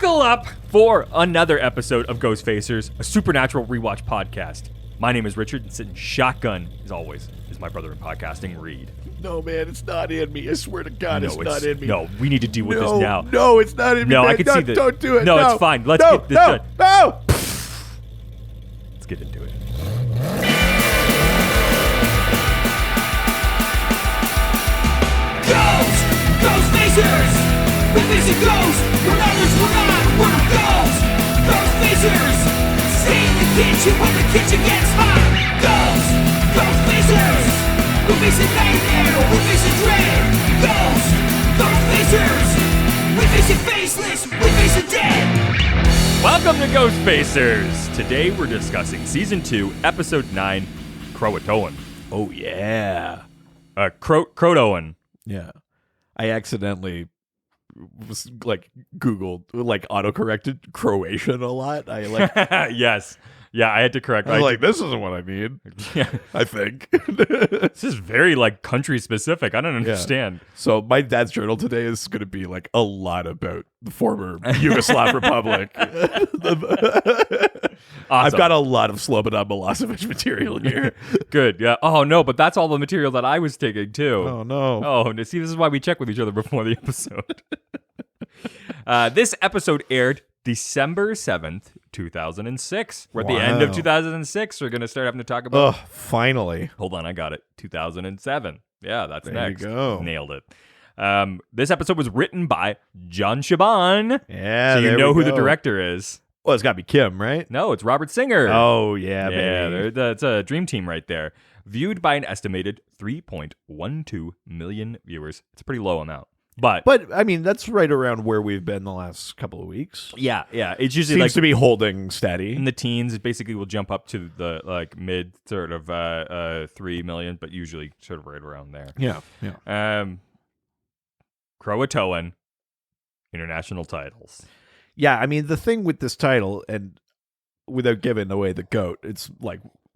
Buckle up for another episode of Ghostfacers, a supernatural rewatch podcast. My name is Richard, and sitting shotgun, as always, is my brother in podcasting, Reed. No, man, it's not in me. I swear to God, it's not in me. No, we need to deal with this now. No, it's not in me. No, man. I can see that. Don't do it. No, it's fine. Let's get this done. No! Let's get into it. Ghostfacers! We're facing ghosts, when others were not, we're ghosts! Ghostfacers! Stay in the kitchen when the kitchen gets hot! Ghostfacers! We're facing nightmare, we're facing dread! Ghostfacers! We're facing faceless, we're facing dead! Welcome to Ghostfacers! Today we're discussing Season 2, Episode 9, Croatoan. Oh, yeah. Croatoan. Yeah. I accidentally was Googled, autocorrected Croatian a lot. Yes. Yeah, I had to correct. I was like, this isn't what I mean. Yeah. I think. This is very country specific. I don't understand. Yeah. So my dad's journal today is going to be a lot about the former Yugoslav Republic. Awesome. I've got a lot of Slobodan Milosevic material here. Good. Yeah. Oh no, but that's all the material that I was taking too. Oh no. Oh, see, this is why we check with each other before the episode. This episode aired December 7th, 2006. We're at the end of 2006. We're going to start having to talk about... finally. Hold on, I got it. 2007. Yeah, that's There next. you go. Nailed it. This episode was written by John Shaban. Yeah, so you there know we who the go. director is. Well, it's got to be Kim, right? No, it's Robert Singer. Oh, yeah, Yeah, baby. that's a dream team right there. Viewed by an estimated 3.12 million viewers. It's a pretty low amount. But I mean, that's right around where we've been the last couple of weeks. yeah, it's usually Seems to be holding steady. in the teens. It basically will jump up to the mid sort of 3 million, but usually sort of right around there. Yeah. Croatoan international titles. Yeah, I mean, the thing with this title, and without giving away the goat, it's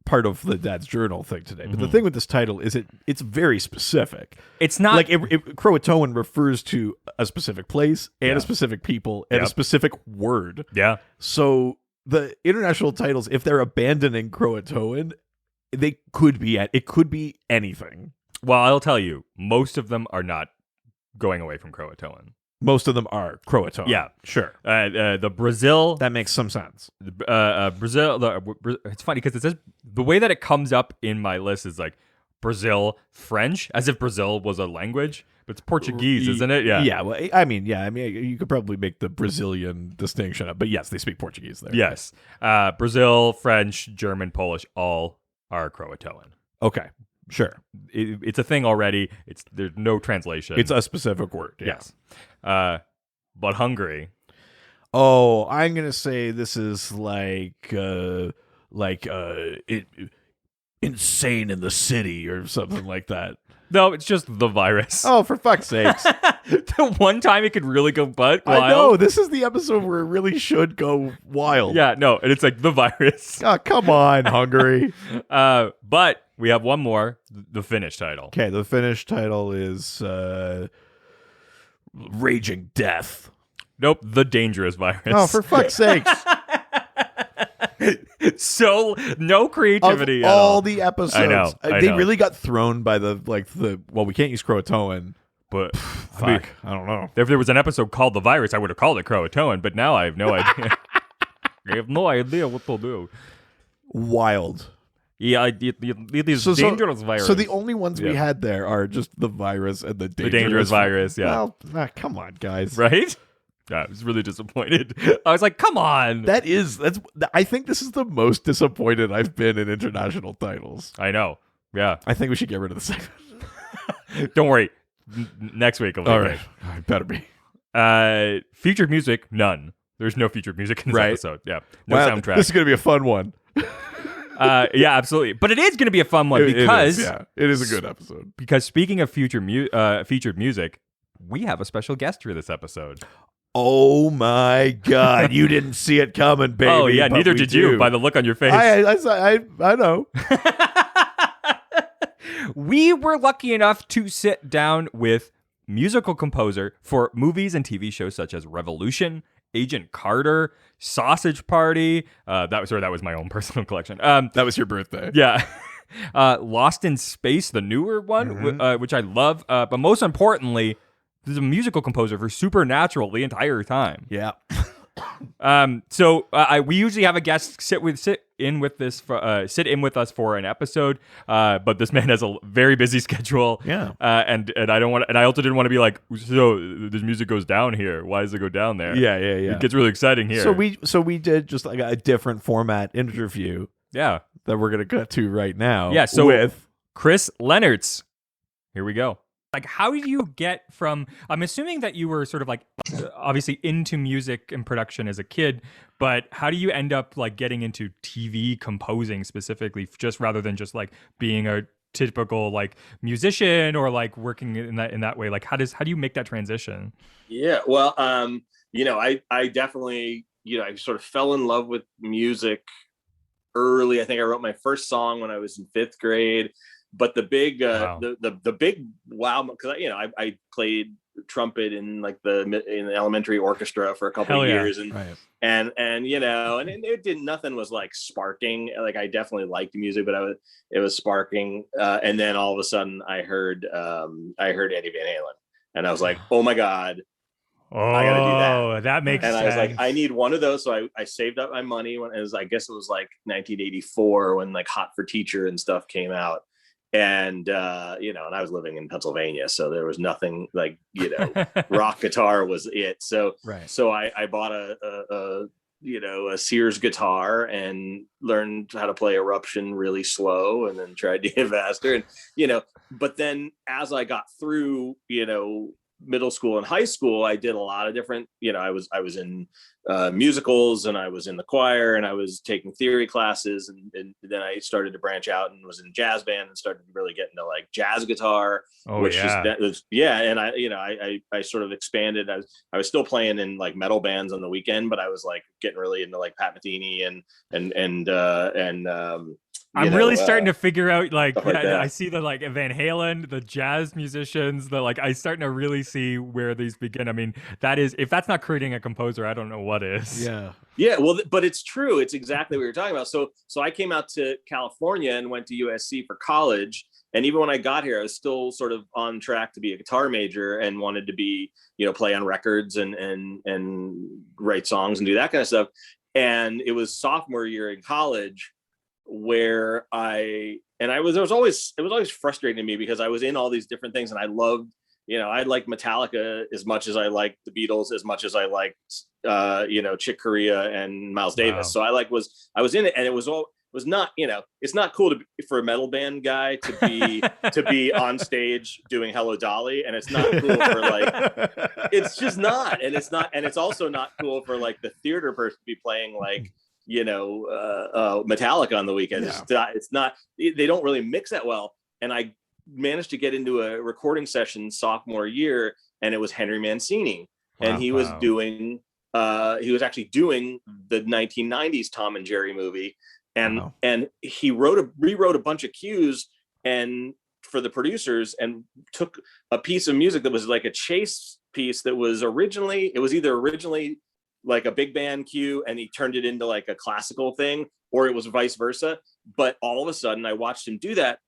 part of the dad's journal thing today. But the thing with this title is it's very specific. It's not Croatoan refers to a specific place and a specific people and a specific word. Yeah. So the international titles, if they're abandoning Croatoan, it could be anything. Well, I'll tell you, most of them are not going away from Croatoan. Most of them are Croatoan. Yeah, sure. The Brazil. That makes some sense. Brazil. It's funny because it says the way that it comes up in my list is Brazil French, as if Brazil was a language, but it's Portuguese, isn't it? Yeah. Yeah. Well, I mean, you could probably make the Brazilian distinction up, but yes, they speak Portuguese there. Yes. Brazil, French, German, Polish, all are Croatoan. Okay. Sure. It's a thing already. There's no translation. It's a specific word. Yeah. Yes. But Hungary. Oh, I'm gonna say this is insane in the city or something like that. No, it's just the virus. Oh, for fuck's sakes! The one time it could really go wild. I know this is the episode where it really should go wild. Yeah, no, and it's the virus. Oh, come on, Hungary. But we have one more, the Finnish title. Okay, the Finnish title is Raging Death. Nope, the Dangerous Virus. Oh, for fuck's sakes. So, no creativity of at all all. the episodes. I know. They really got thrown by the we can't use Croatoan. But, I don't know. If there was an episode called The Virus, I would have called it Croatoan, but now I have no idea. I have no idea what to do. Wild. Yeah, it is dangerous virus. So the only ones we had there are just the virus and the dangerous virus, yeah. Well, come on, guys. Right? Yeah, I was really disappointed. I was like, come on. I think this is the most disappointed I've been in international titles. I know. Yeah. I think we should get rid of the segment. Don't worry. Next week will be all great. right. Better be. Featured music, none. There's no featured music in this episode. Yeah. No soundtrack. This is going to be a fun one. Yeah, absolutely. But it is going to be a fun one because... It is a good episode. Because speaking of featured music, we have a special guest for this episode. Oh my God! You didn't see it coming, baby. Oh yeah, neither did you. By the look on your face, I know. We were lucky enough to sit down with musical composer for movies and TV shows such as Revolution Agent Carter, Sausage Party. That was my own personal collection. That was your birthday. Yeah. Lost in Space, the newer one, which I love. But most importantly, there's a musical composer for Supernatural the entire time. Yeah. So we usually have a guest sit in with us for an episode. But this man has a very busy schedule. Yeah. And I don't want, and I also didn't want to be like, so this music goes down here. Why does it go down there? Yeah. It gets really exciting here. So we did just like a different format interview. Yeah. That we're gonna cut to right now. Yeah. So with Chris Lennertz. Here we go. Like, how do you get from, I'm assuming that you were sort of like obviously into music and production as a kid, but how do you end up like getting into TV composing specifically, just rather than just like being a typical like musician or like working in that way? Like, how do you make that transition? Yeah, well, I definitely, I sort of fell in love with music early. I think I wrote my first song when I was in 5th grade. But the big, Wow. the big wow, because I played trumpet in the elementary orchestra for a couple of years, and right. and it did nothing was like sparking. Like I definitely liked music, but it was sparking. And then all of a sudden I heard Eddie Van Halen, and I was like, oh my god, I gotta do that. Oh, that makes and sense. I was like, I need one of those. So I saved up my money when I guess it was like 1984 when like Hot for Teacher and stuff came out. And, and I was living in Pennsylvania, so there was nothing like, rock guitar was it. So, Right. So I bought a Sears guitar and learned how to play Eruption really slow, and then tried to get faster. And, but then as I got through, middle school and high school, I did a lot of different, I was in musicals, and I was in the choir, and I was taking theory classes, and then I started to branch out and was in jazz band and started to really get into like jazz guitar, and I sort of expanded. I was still playing in like metal bands on the weekend, but I was like getting really into like Pat Metheny and I'm really starting to figure out like I see the like Van Halen, the jazz musicians, I'm starting to really see where these begin. I mean, if that's not creating a composer, I don't know what is. Yeah. Yeah, well, but it's true. It's exactly what you're talking about. So I came out to California and went to USC for college. And even when I got here, I was still sort of on track to be a guitar major and wanted to be, play on records and write songs and do that kind of stuff. And it was sophomore year in college where it was always frustrating to me because I was in all these different things, and I loved, I liked Metallica as much as I liked the Beatles, as much as I liked, Chick Corea and Miles Davis. So I was in it, and it was not, it's not cool for a metal band guy to be on stage doing Hello Dolly, and it's not cool for it's just not, and it's also not cool for like the theater person to be playing like, Metallica on the weekend. Yeah. It's not, they don't really mix that well. And I managed to get into a recording session sophomore year, and it was Henry Mancini. Wow, and he was doing, he was actually doing the 1990s Tom and Jerry movie. And he rewrote a bunch of cues and for the producers, and took a piece of music that was like a chase piece that was originally like a big band cue, and he turned it into like a classical thing, or it was vice versa. But all of a sudden I watched him do that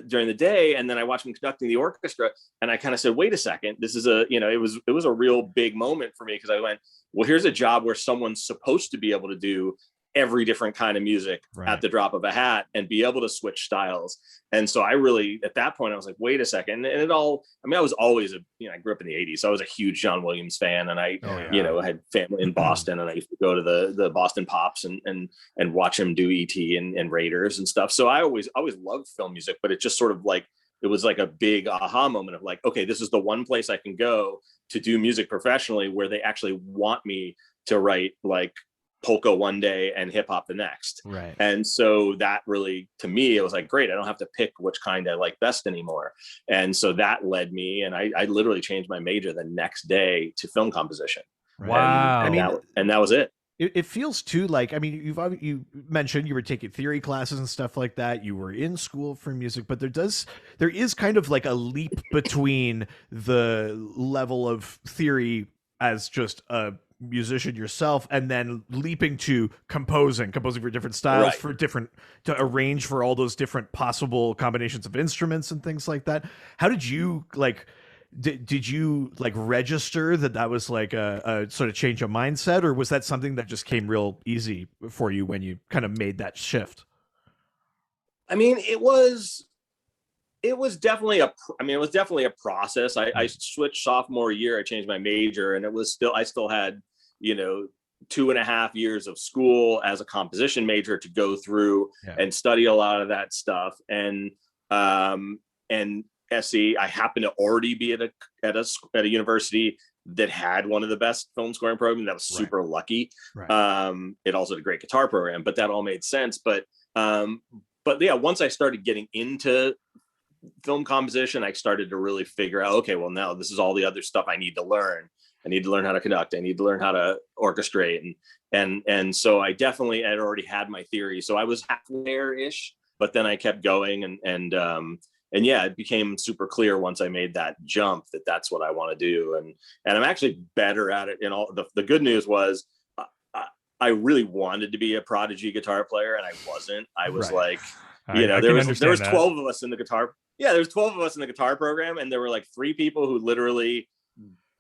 during the day, and then I watched him conducting the orchestra, and I kind of said, wait a second, this is it was a real big moment for me, because I went, well, here's a job where someone's supposed to be able to do every different kind of music at the drop of a hat and be able to switch styles. And so I really, at that point, I was like, wait a second. And I was always I grew up in the 80s, so I was a huge John Williams fan, and I had family in Boston, and I used to go to the Boston Pops and watch him do ET and Raiders and stuff. So I always loved film music, but it just sort of like, it was like a big aha moment of like, okay, this is the one place I can go to do music professionally where they actually want me to write like polka one day and hip hop the next. Right. And so that really, to me, it was like, great, I don't have to pick which kind I like best anymore. And so that led me, and I literally changed my major the next day to film composition. Right. Wow. And that was it. It feels too like, you mentioned you were taking theory classes and stuff like that. You were in school for music, but there is kind of like a leap between the level of theory as just a musician yourself, and then leaping to composing for different styles, Right. for different, to arrange for all those different possible combinations of instruments and things like that. How did you like? Did you like register that was like a sort of change of mindset, or was that something that just came real easy for you when you kind of made that shift? I mean, it was definitely a process. I switched sophomore year. I changed my major, and I still had, 2.5 years of school as a composition major to go through and study a lot of that stuff. And SE, I happened to already be at a university that had one of the best film scoring programs. That was super lucky. Right. It also had a great guitar program, but that all made sense. But yeah, once I started getting into film composition, I started to really figure out, okay, well, now this is all the other stuff I need to learn. I need to learn how to conduct. I need to learn how to orchestrate. And so I definitely had already had my theory. So I was halfway there-ish, but then I kept going and yeah, it became super clear once I made that jump that that's what I want to do. And I'm actually better at it. The good news was I really wanted to be a prodigy guitar player, and I wasn't. I was like, there was 12 of us in the guitar. Yeah, there's 12 of us in the guitar program, and there were like 3 people who literally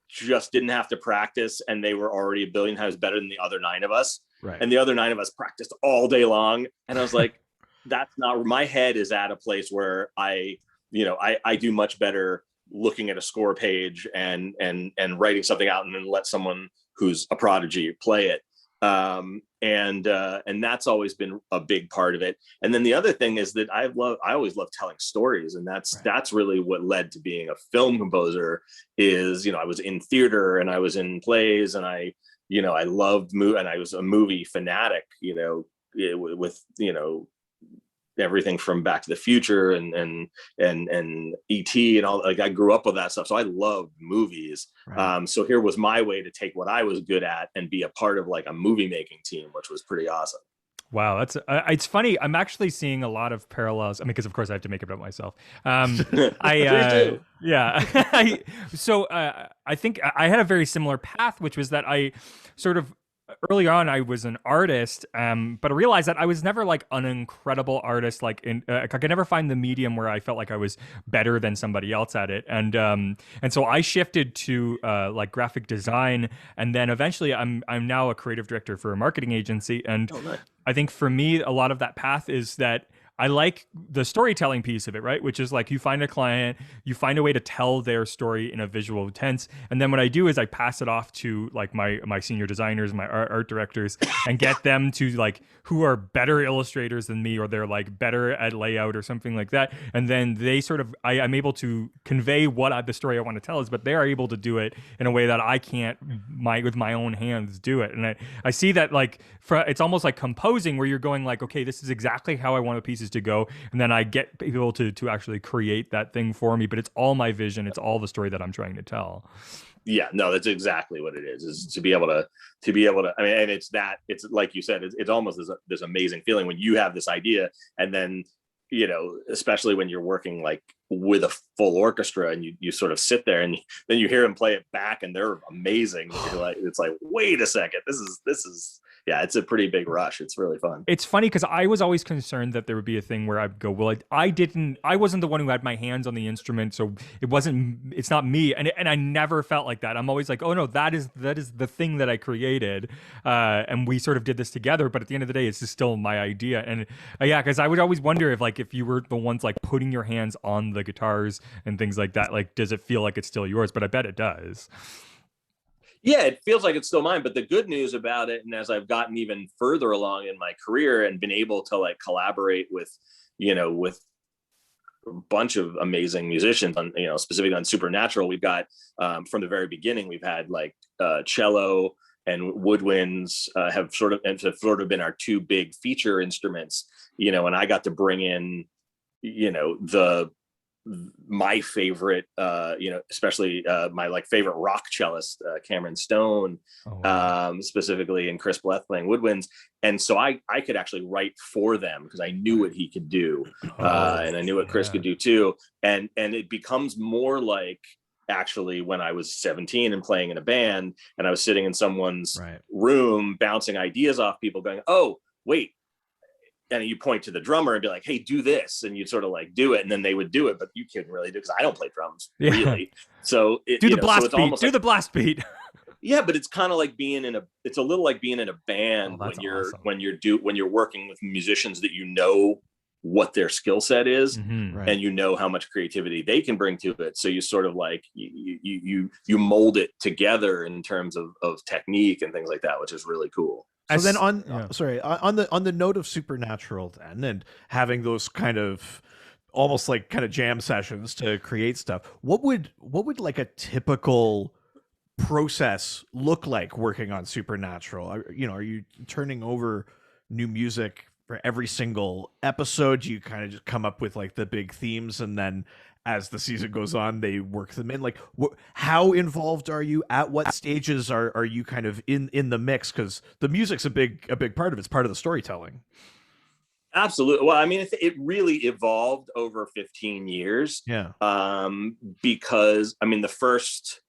just didn't have to practice, and they were already a billion times better than the other 9 of us. Right. And the other 9 of us practiced all day long, and I was like, that's not, my head is at a place where I do much better looking at a score page and writing something out, and then let someone who's a prodigy play it. And that's always been a big part of it. And then the other thing is that I always love telling stories, and that's really what led to being a film composer. Is, I was in theater and I was in plays, and I loved and I was a movie fanatic, with everything from Back to the Future and E.T. and all. Like, I grew up with that stuff, so I loved movies. Right. So here was my way to take what I was good at and be a part of like a movie making team, which was pretty awesome. Wow, that's it's funny. I'm actually seeing a lot of parallels. I mean, because of course I have to make it up myself. So I think I had a very similar path, which was that I sort of, early on, I was an artist, but I realized that I was never like an incredible artist. Like, I could never find the medium where I felt like I was better than somebody else at it. And so I shifted to like graphic design, and then eventually I'm now a creative director for a marketing agency. And nice. I think for me, a lot of that path is that I like the storytelling piece of it, right? Which is like, you find a client, you find a way to tell their story in a visual tense. And then what I do is I pass it off to like my senior designers, my art directors, and get them to like, who are better illustrators than me, or they're like better at layout or something like that. And then they sort of, I'm able to convey what the story I want to tell is, but they are able to do it in a way that I can't with my own hands do it. And I see that like, it's almost like composing, where you're going like, okay, this is exactly how I want the pieces to go, and then I get people to actually create that thing for me, but it's all my vision, it's all the story that I'm trying to tell. Yeah, no, that's exactly what it is to be able to I mean, and it's like you said, it's almost this amazing feeling when you have this idea, and then especially when you're working like with a full orchestra, and you sort of sit there, and then you hear them play it back, and they're amazing. You're like, it's like, wait a second, this is yeah, it's a pretty big rush. It's really fun. It's funny because I was always concerned that there would be a thing where I'd go, well, I wasn't the one who had my hands on the instrument, so it's not me. And I never felt like that. I'm always like, oh no, that is the thing that I created. And we sort of did this together, but at the end of the day, it's just still my idea. And yeah, because I would always wonder if you were the ones like putting your hands on the guitars and things like that, like, does it feel like it's still yours? But I bet it does. Yeah, it feels like it's still mine. But the good news about it, and as I've gotten even further along in my career and been able to like collaborate with a bunch of amazing musicians on, specifically on Supernatural, we've got from the very beginning, we've had like cello and woodwinds have sort of been our 2 big feature instruments, and I got to bring in, my favorite, especially my like favorite rock cellist, Cameron Stone, specifically, and Chris Bleth playing woodwinds. And so I could actually write for them because I knew what he could do, and I knew what Chris could do too. And it becomes more like actually when I was 17 and playing in a band, and I was sitting in someone's Right. room bouncing ideas off people, going, oh wait, and you point to the drummer and be like, hey, do this, and you'd sort of like do it, and then they would do it, but you couldn't really do it because I don't play drums really. So do the blast it's beat. almost Do like, the blast beat. yeah, but it's kind of like it's a little like being in a band that's awesome. when you're working with musicians that you know what their skill set is, Right. and you know how much creativity they can bring to it. So you sort of like you mold it together in terms of technique and things like that, which is really cool. So then on the note of Supernatural then, and having those kind of almost like kind of jam sessions to create stuff, what would like a typical process look like working on Supernatural? Are you turning over new music for every single episode? Do you kind of just come up with like the big themes, and then as the season goes on, they work them in? Like, how involved are you? At what stages are you kind of in the mix? Because the music's a big part of it. It's part of the storytelling. Absolutely. Well, I mean, it really evolved over 15 years. Yeah. Because I mean, the first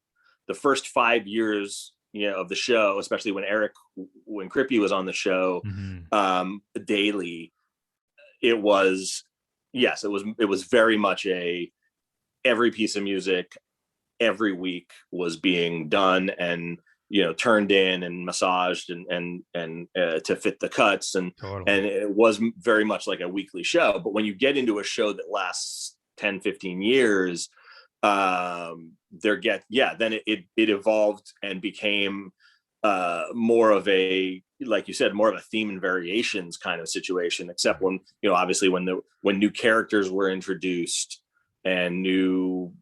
5 years, of the show, especially when Crippy was on the show, daily, it was very much every piece of music every week was being done and turned in and massaged and to fit the cuts, and it was very much like a weekly show. But when you get into a show that lasts 10-15 years, then it evolved and became more of a, like you said, more of a theme and variations kind of situation, except when obviously when new characters were introduced and new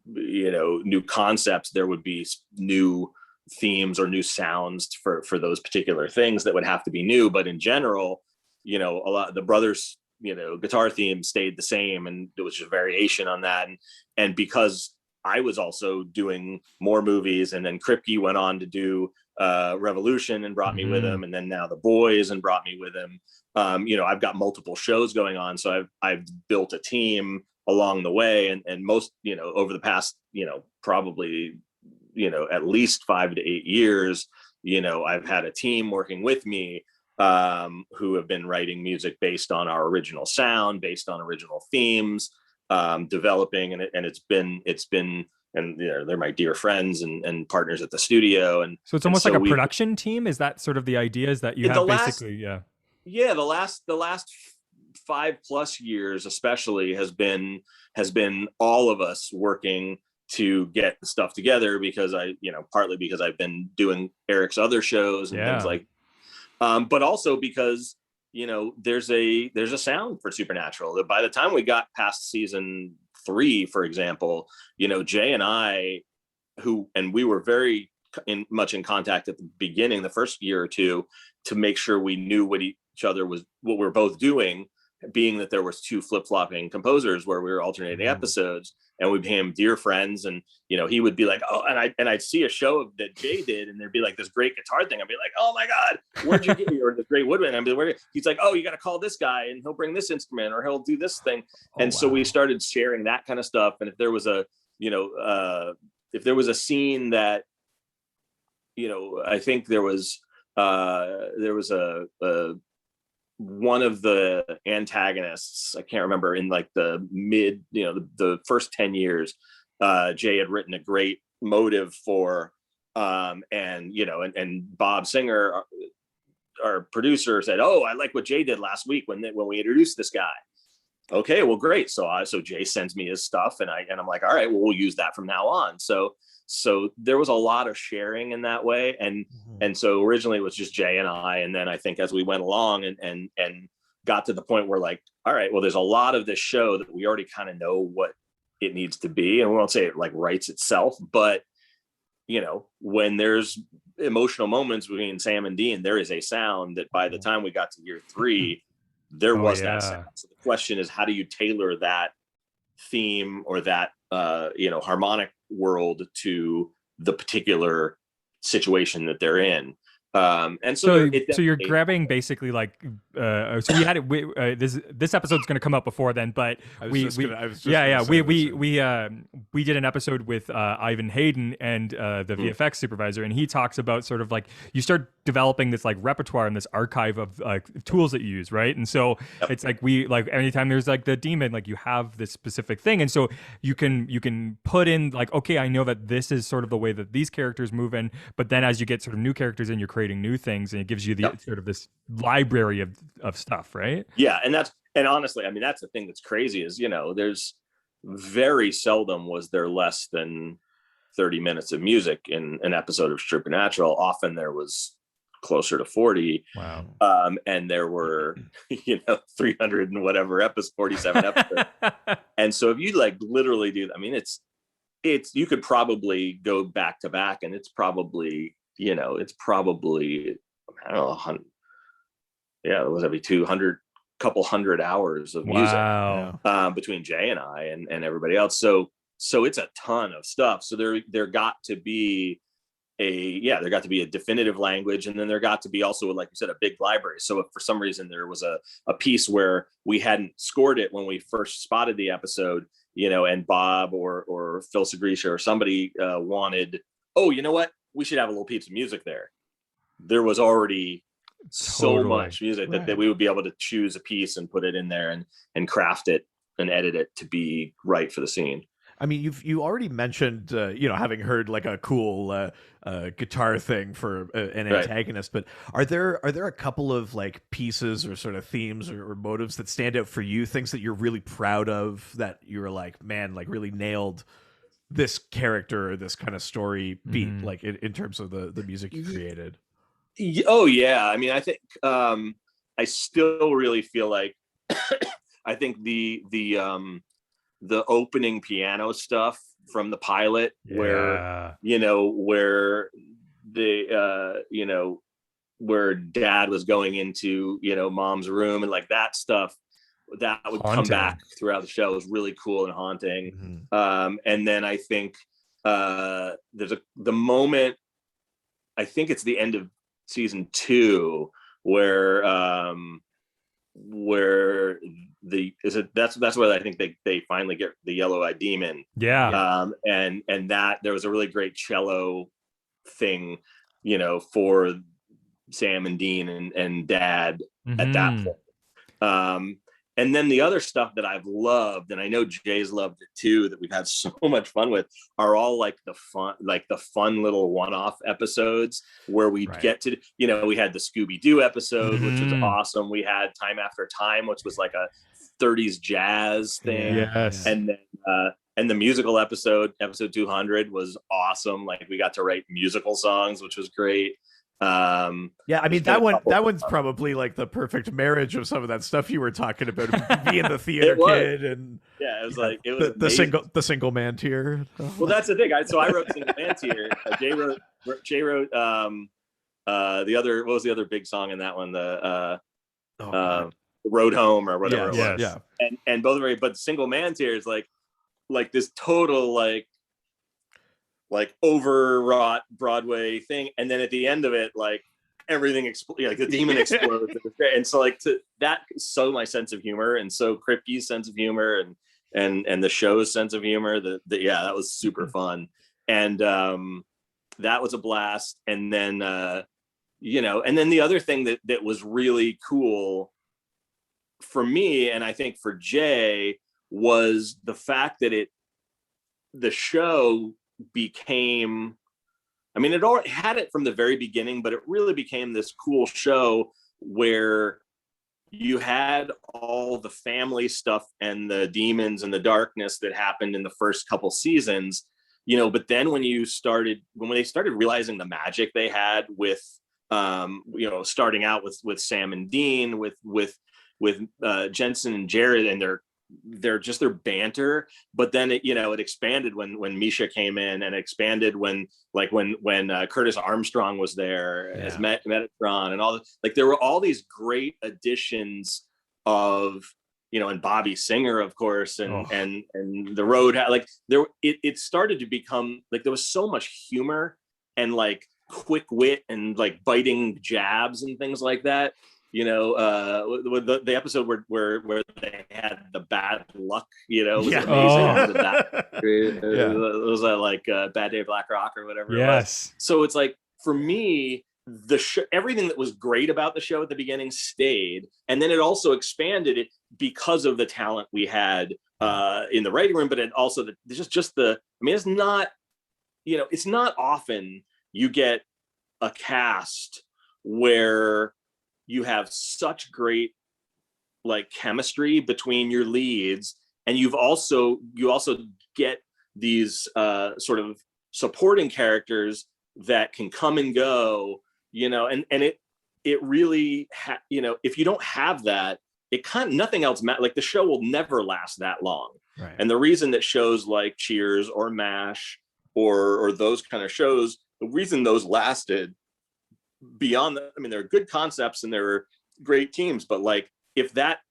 concepts, there would be new themes or new sounds for those particular things that would have to be new. But in general, a lot of the brothers guitar theme stayed the same, and there was just variation on that. And because I was also doing more movies, and then Kripke went on to do Revolution and brought me with him, and then now The Boys and brought me with him. I've got multiple shows going on, so I've built a team along the way, and most over the past probably at least 5 to 8 years, I've had a team working with me who have been writing music based on our original sound, based on original themes, developing, and it's been and they're my dear friends and partners at the studio. And so it's almost like a production team. Is that sort of the idea, is that you have basically the last 5+ years especially has been all of us working to get the stuff together, because partly because I've been doing Eric's other shows and things like, but also because there's a sound for Supernatural that by the time we got past season 3, for example, Jay and I, we were very much in contact at the beginning, the first year or two, to make sure we knew what we're both doing, being that there was 2 flip-flopping composers where we were alternating episodes, and we became dear friends. And he would be like, oh, and I'd see a show that Jay did, and there'd be like this great guitar thing. I'd be like, oh my god, where'd you get me? Or the great woodwind. I'd be like, he's like, oh, you got to call this guy and he'll bring this instrument, or he'll do this thing. So we started sharing that kind of stuff. And if there was a scene that I think there was a one of the antagonists, I can't remember, in like the mid, the first 10 years, Jay had written a great motive for, and Bob Singer, our producer, said, oh, I like what Jay did last week when we introduced this guy. Okay, well, great. So Jay sends me his stuff, and I'm like, all right, well, we'll use that from now on. So there was a lot of sharing in that way. And so originally it was just Jay and I. And then I think as we went along and got to the point where, like, all right, well, there's a lot of this show that we already kind of know what it needs to be. And we won't say it like writes itself, but when there's emotional moments between Sam and Dean, there is a sound that by the time we got to year 3, there was that sound. So the question is, how do you tailor that theme or that harmonic world to the particular situation that they're in? And so you're grabbing basically like so we had it. This episode's going to come out before then, but we did an episode with Ivan Hayden and the VFX supervisor, and he talks about sort of like you start developing this like repertoire and this archive of tools that you use, right? And so it's like anytime there's like the demon, like you have this specific thing, and so you can put in like, okay, I know that this is sort of the way that these characters move in, but then as you get sort of new characters in, you're creating new things, and it gives you the sort of this library of stuff, right? Yeah, and honestly, I mean, that's the thing that's crazy is, there's very seldom was there less than 30 minutes of music in an episode of Supernatural. Often there was closer to 40. Wow. And there were 300 and whatever 47 episodes. And so if you like literally do, I mean, it's you could probably go back to back, and it's probably I don't know, it was every 200 couple hundred hours of music between Jay and I and everybody else. So it's a ton of stuff. So there got to be a definitive language, and then there got to be also, like you said, a big library. So if for some reason there was a piece where we hadn't scored it when we first spotted the episode, and Bob or Phil Segrisha or somebody wanted, oh, you know what, we should have a little piece of music there. There was already so much music that we would be able to choose a piece and put it in there and craft it and edit it to be right for the scene. I mean, you already mentioned, having heard like a cool guitar thing for an antagonist, but are there a couple of like pieces or sort of themes or motives that stand out for you? Things that you're really proud of, that you were like, man, like really nailed this character or this kind of story beat, like in terms of the music you created? Oh yeah, I mean, I think I still really feel like I think the opening piano stuff from the pilot, where where Dad was going into Mom's room, and like that stuff that would come back throughout the show was really cool and haunting. And then I think there's the moment, I think it's the end of season 2 where that's where I think they finally get the yellow-eyed demon. And that there was a really great cello thing for Sam and Dean and Dad at that point. And then the other stuff that I've loved, and I know Jay's loved it too, that we've had so much fun with, are all like the fun little one-off episodes where we get to, we had the Scooby-Doo episode, which was awesome. We had Time After Time, which was like a 30s jazz thing. Yes. And then, and the musical episode 200 was awesome. Like we got to write musical songs, which was great. I mean, that one's probably like the perfect marriage of some of that stuff you were talking about, being the theater kid, and it was like it was the single man tier. Well, that's the thing. So I wrote single man tier. Jay wrote the other, what was the other big song in that one? The Road Home or whatever it was. Yeah. And both are, but single man tier is like this total like overwrought Broadway thing, and then at the end of it, like everything like the demon explodes. And so like that is so my sense of humor, and so Kripke's sense of humor, and the show's sense of humor. That was super fun, and that was a blast. And then and then the other thing that was really cool for me, and I think for Jay, was the fact that the show became, I mean, it already had it from the very beginning, but it really became this cool show where you had all the family stuff and the demons and the darkness that happened in the first couple seasons, but then when they started realizing the magic they had with starting out with Sam and Dean, with Jensen and Jared and their banter, but then it expanded when Misha came in, and expanded when Curtis Armstrong was there as Metatron, and all like there were all these great additions of and Bobby Singer, of course, and the Road, like it started to become like there was so much humor and like quick wit and like biting jabs and things like that with the episode where they had the bad luck, was Yeah. amazing. Oh. It was like Bad Day Black Rock or whatever it was. Yes. So it's like, for me, the show, everything that was great about the show at the beginning stayed, and then it also expanded it because of the talent we had in the writing room, but it also just the. I mean, it's not, it's not often you get a cast where you have such great like chemistry between your leads, and you also get these sort of supporting characters that can come and go, and it really if you don't have that, it nothing else matters. Like, the show will never last that long. Right. And the reason that shows like Cheers or MASH or those kind of shows, the reason those lasted beyond I mean, there are good concepts and there are great teams, but like, if that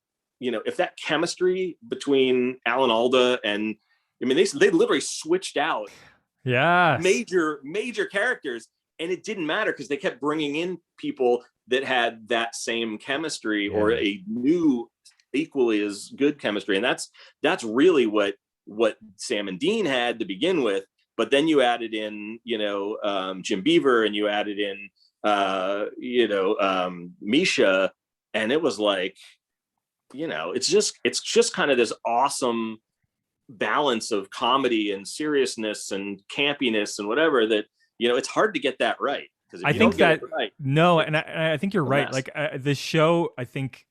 chemistry between Alan Alda and, I mean, they literally switched out major characters, and it didn't matter because they kept bringing in people that had that same chemistry or a new equally as good chemistry. And that's really what Sam and Dean had to begin with. But then you added in, Jim Beaver, and you added in, Misha, and it was like, it's just kind of this awesome balance of comedy and seriousness and campiness and whatever that, it's hard to get that right. Because I think that no, and I think you're right. Like, the show, I think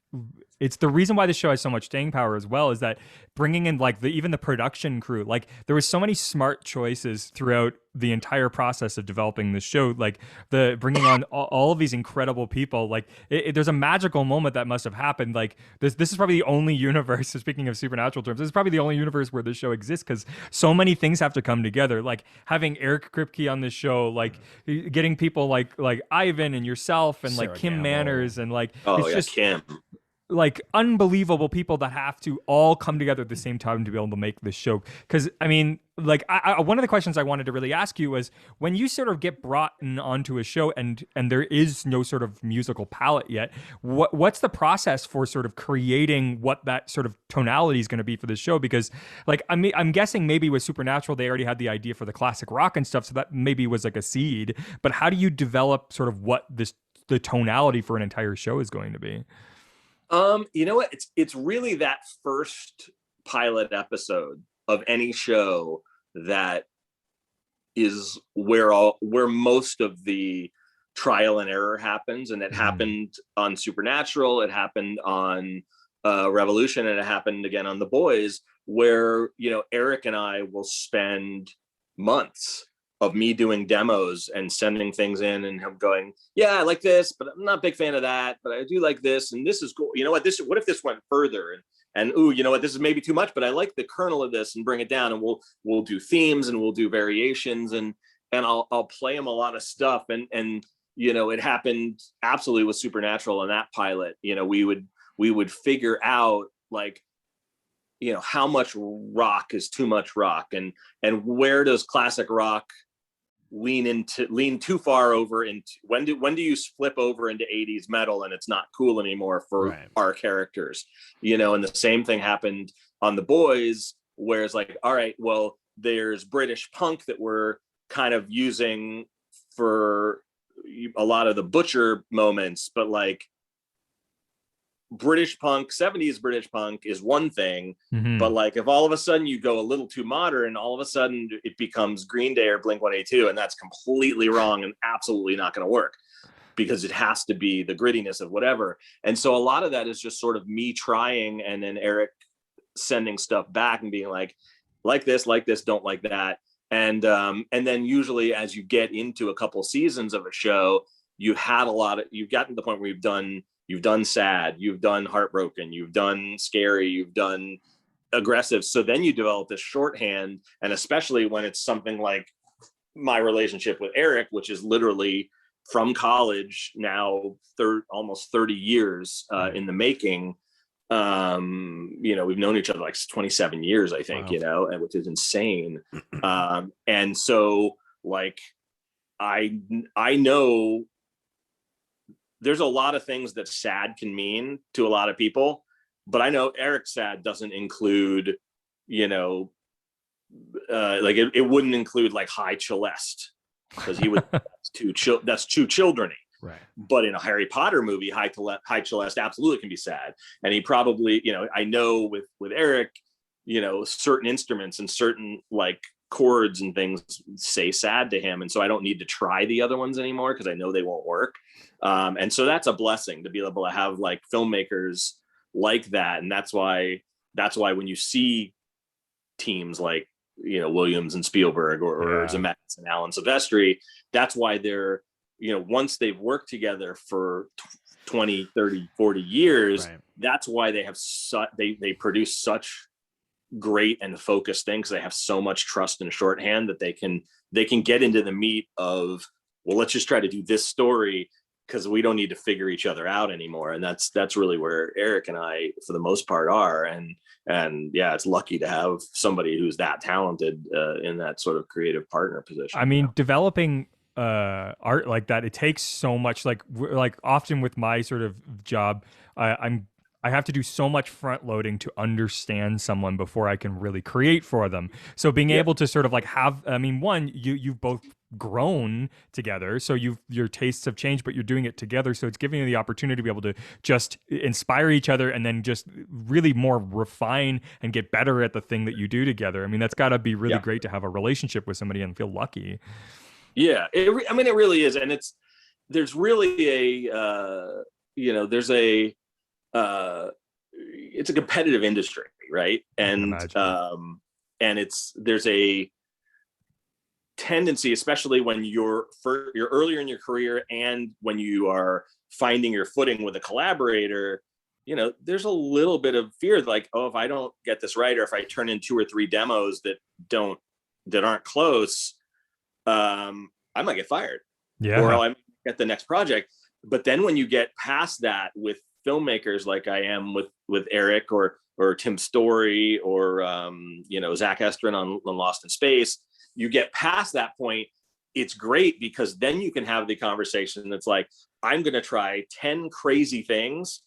it's the reason why the show has so much staying power as well, is that bringing in like even the production crew, like there was so many smart choices throughout the entire process of developing the show, like the bringing on all of these incredible people. Like there's a magical moment that must have happened. Like this is probably the only universe, speaking of supernatural terms, this is probably the only universe where this show exists, because so many things have to come together. Like having Eric Kripke on this show, like getting people like Ivan and yourself and Sarah like Kim Gamble. Manners and like just Kim. Like unbelievable people that have to all come together at the same time to be able to make this show. Because I mean, like one of the questions I wanted to really ask you was, when you sort of get brought onto a show and there is no sort of musical palette yet, what's the process for sort of creating what that sort of tonality is going to be for the show? Because like I'm guessing maybe with Supernatural they already had the idea for the classic rock and stuff, so that maybe was like a seed. But how do you develop sort of what the tonality for an entire show is going to be? You know what? It's really that first pilot episode of any show that is where most of the trial and error happens, and it happened on Supernatural, it happened on Revolution, and it happened again on The Boys, where Eric and I will spend months of me doing demos and sending things in and him going, yeah, I like this, but I'm not a big fan of that, but I do like this, and this is cool. You know what? What if this went further? And ooh, you know what? This is maybe too much, but I like the kernel of this, and bring it down, and we'll do themes and we'll do variations, and I'll play him a lot of stuff. And it happened absolutely with Supernatural and that pilot. We would figure out like, how much rock is too much rock, and where does classic rock lean too far over into, when do you flip over into 80s metal and it's not cool anymore for our characters, and the same thing happened on The Boys, where it's like, all right, well, there's British punk that we're kind of using for a lot of the Butcher moments, but like British punk, 70s British punk is one thing, but like if all of a sudden you go a little too modern, all of a sudden it becomes Green Day or Blink-182, and that's completely wrong and absolutely not going to work, because it has to be the grittiness of whatever. And so a lot of that is just sort of me trying, and then Eric sending stuff back and being like this, don't like that. And then usually as you get into a couple seasons of a show, you've gotten to the point where you've done sad, you've done heartbroken, you've done scary, you've done aggressive. So then you develop this shorthand, and especially when it's something like my relationship with Eric, which is literally from college now, almost 30 years in the making. We've known each other like 27 years, I think, wow. Which is insane. And so like, I know there's a lot of things that sad can mean to a lot of people, but I know Eric's sad doesn't include, you know, like it wouldn't include like High Celeste, because he would that's too children-y. Right. But in a Harry Potter movie, High Celeste absolutely can be sad. And he probably, you know, I know with Eric, you know, certain instruments and certain like chords and things say sad to him. And so I don't need to try the other ones anymore because I know they won't work. And so that's a blessing to be able to have like filmmakers like that. And that's why when you see teams like, you know, Williams and Spielberg or Zemeckis and Alan Silvestri, that's why they're, you know, once they've worked together for 20, 30, 40 years, right, that's why they have they produce such great and focused things. They have so much trust and shorthand that they can get into the meat of, well, let's just try to do this story because we don't need to figure each other out anymore. And that's really where Eric and I, for the most part, are. And yeah, it's lucky to have somebody who's that talented in that sort of creative partner position. I mean, developing art like that, it takes so much. Like often with my sort of job, I have to do so much front loading to understand someone before I can really create for them. So being able to sort of like have, I mean, one, you've both grown together, so your tastes have changed, but you're doing it together. So it's giving you the opportunity to be able to just inspire each other and then just really more refine and get better at the thing that you do together. I mean, that's got to be really great to have a relationship with somebody and feel lucky. Yeah, I mean, it really is. And there's really a, you know, it's a competitive industry, right? And there's a tendency, especially when you're earlier in your career and when you are finding your footing with a collaborator, you know, there's a little bit of fear, like, oh, if I don't get this right, or if I turn in 2 or 3 demos that aren't close, I might get fired, or I might get the next project. But then when you get past that with filmmakers like I am with Eric or Tim Story or you know, Zach Estrin on Lost in Space, you get past that point, it's great because then you can have the conversation that's like, I'm going to try 10 crazy things,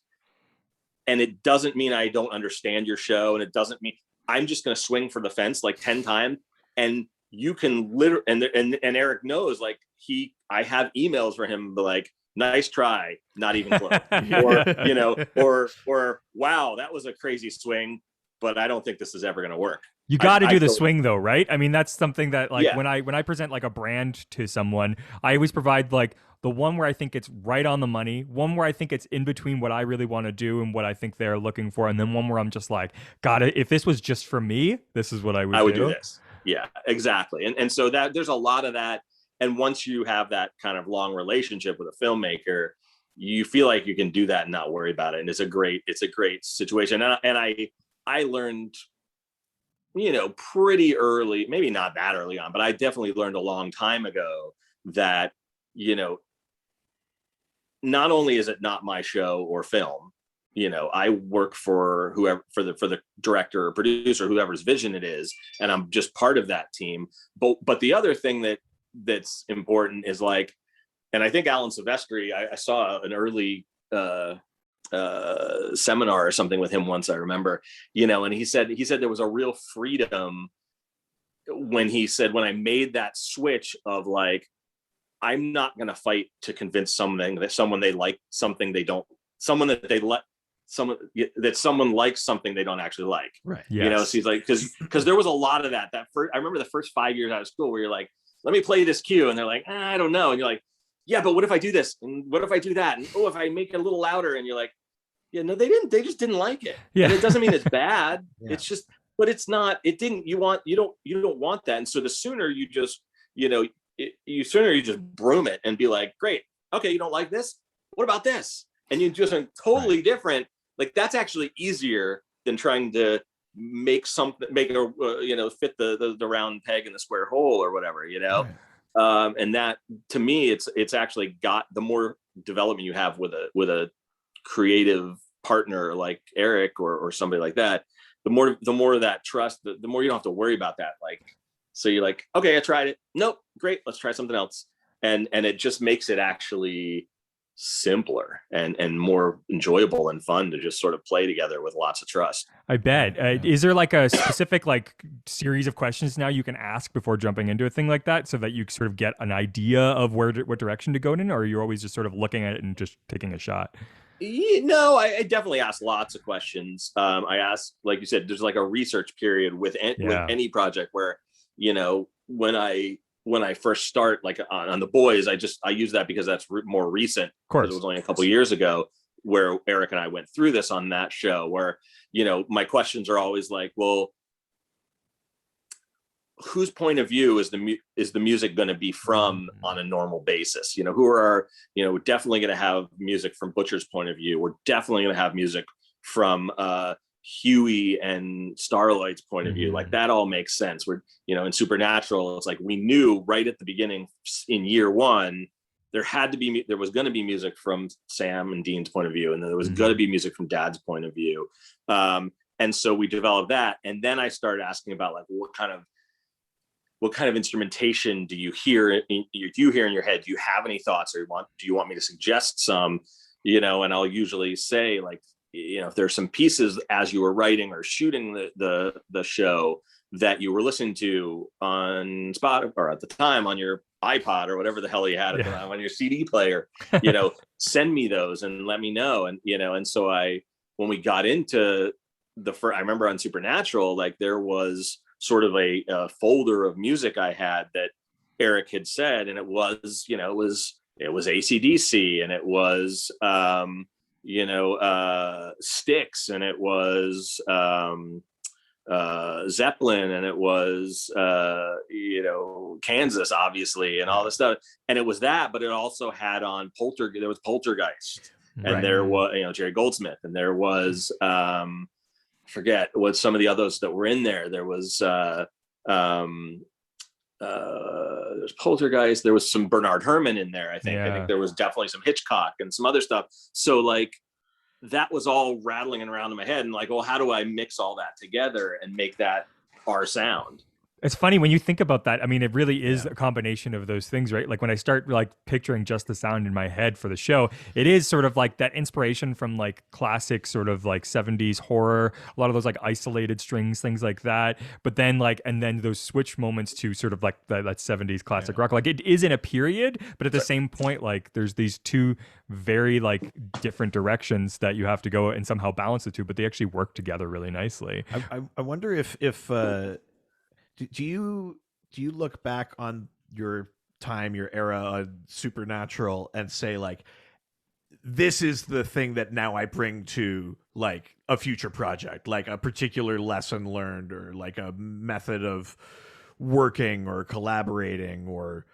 and it doesn't mean I don't understand your show, and it doesn't mean I'm just going to swing for the fence like 10 times, and you can literally, and Eric knows, like, I have emails for him like, nice try, not even close. Or, you know, or wow, that was a crazy swing, but I don't think this is ever going to work. You got to do the swing though, right? I mean, that's something that like when I present like a brand to someone, I always provide like the one where I think it's right on the money, one where I think it's in between what I really want to do and what I think they're looking for, and then one where I'm just like, if this was just for me, this is what I would do this. Yeah, exactly. And so that there's a lot of that. And once you have that kind of long relationship with a filmmaker, you feel like you can do that and not worry about it. And it's a great situation. And I learned, you know, pretty early, maybe not that early on, but I definitely learned a long time ago that, you know, not only is it not my show or film, you know, I work for whoever, for the director or producer, whoever's vision it is, and I'm just part of that team. But the other thing that's important is like, and I think Alan Silvestri, I saw an early seminar or something with him once, I remember, you know, and he said there was a real freedom when he said, when I made that switch of like, I'm not going to fight to convince someone they like something they don't, someone that someone likes something they don't actually like. Right. Yes. You know, so he's like, because there was a lot of that I remember the first 5 years out of school where you're like, let me play this cue. And they're like, I don't know. And you're like, yeah, but what if I do this? And what if I do that? And oh, if I make it a little louder, and you're like, yeah, no, they just didn't like it. Yeah. And it doesn't mean it's bad. Yeah. It's just, but it's not, you don't want that. And so the sooner you just, you know, sooner you just broom it and be like, great. Okay. You don't like this? What about this? And you do something totally different. Like that's actually easier than trying to make a you know, fit the round peg in the square hole or whatever, you know. Right. And that, to me, it's actually got, the more development you have with a creative partner like Eric or somebody like that, the more of that trust, the more you don't have to worry about that. Like, so you're like, okay, I tried it, nope, great, let's try something else, and it just makes it actually simpler and more enjoyable and fun to just sort of play together with lots of trust. I bet. Is there like a specific like series of questions now you can ask before jumping into a thing like that, so that you sort of get an idea of what direction to go in, or are you always just sort of looking at it and just taking a shot? No, I definitely ask lots of questions. I ask, like you said, there's like a research period with any project where, you know, when I first start, like on the boys, I use that because that's more recent. Of course, it was only a couple years ago where Eric and I went through this on that show, where, you know, my questions are always like, well, whose point of view is the music going to be from on a normal basis? You know, we're definitely going to have music from Butcher's point of view. We're definitely going to have music from Huey and Starlight's point of view. Like that all makes sense. We're, you know, in Supernatural, it's like we knew right at the beginning in year one there was going to be music from Sam and Dean's point of view, and then there was going to be music from Dad's point of view. And so we developed that, and then I started asking about like what kind of instrumentation do you hear in your head? Do you have any thoughts, or do you want me to suggest some? You know, and I'll usually say, like, you know, if there's some pieces as you were writing or shooting the show that you were listening to on Spotify, or at the time on your iPod or whatever the hell you had on your CD player, you know, send me those and let me know. And, you know, and so when we got into I remember on Supernatural, like there was sort of a folder of music I had that Eric had said, and it was, you know, it was AC/DC, and it was Styx, and it was Zeppelin, and it was Kansas, obviously, and all this stuff. And it was that, but it also had on there was Poltergeist, and there was, you know, Jerry Goldsmith, and there was forget what some of the others that were in there. There was there's Poltergeist. There was some Bernard Herrmann in there. I think there was definitely some Hitchcock and some other stuff. So like that was all rattling around in my head, and like, well, how do I mix all that together and make that our sound? It's funny when you think about that. I mean, it really is a combination of those things, right? Like when I start like picturing just the sound in my head for the show, it is sort of like that inspiration from like classic sort of like 70s horror, a lot of those like isolated strings, things like that. But then like, and then those switch moments to sort of like that 70s classic rock. Like it is in a period, but at the same point, like there's these two very like different directions that you have to go and somehow balance the two, but they actually work together really nicely. I wonder if do you look back on your time, your era on Supernatural, and say like, this is the thing that now I bring to like a future project, like a particular lesson learned, or like a method of working or collaborating, or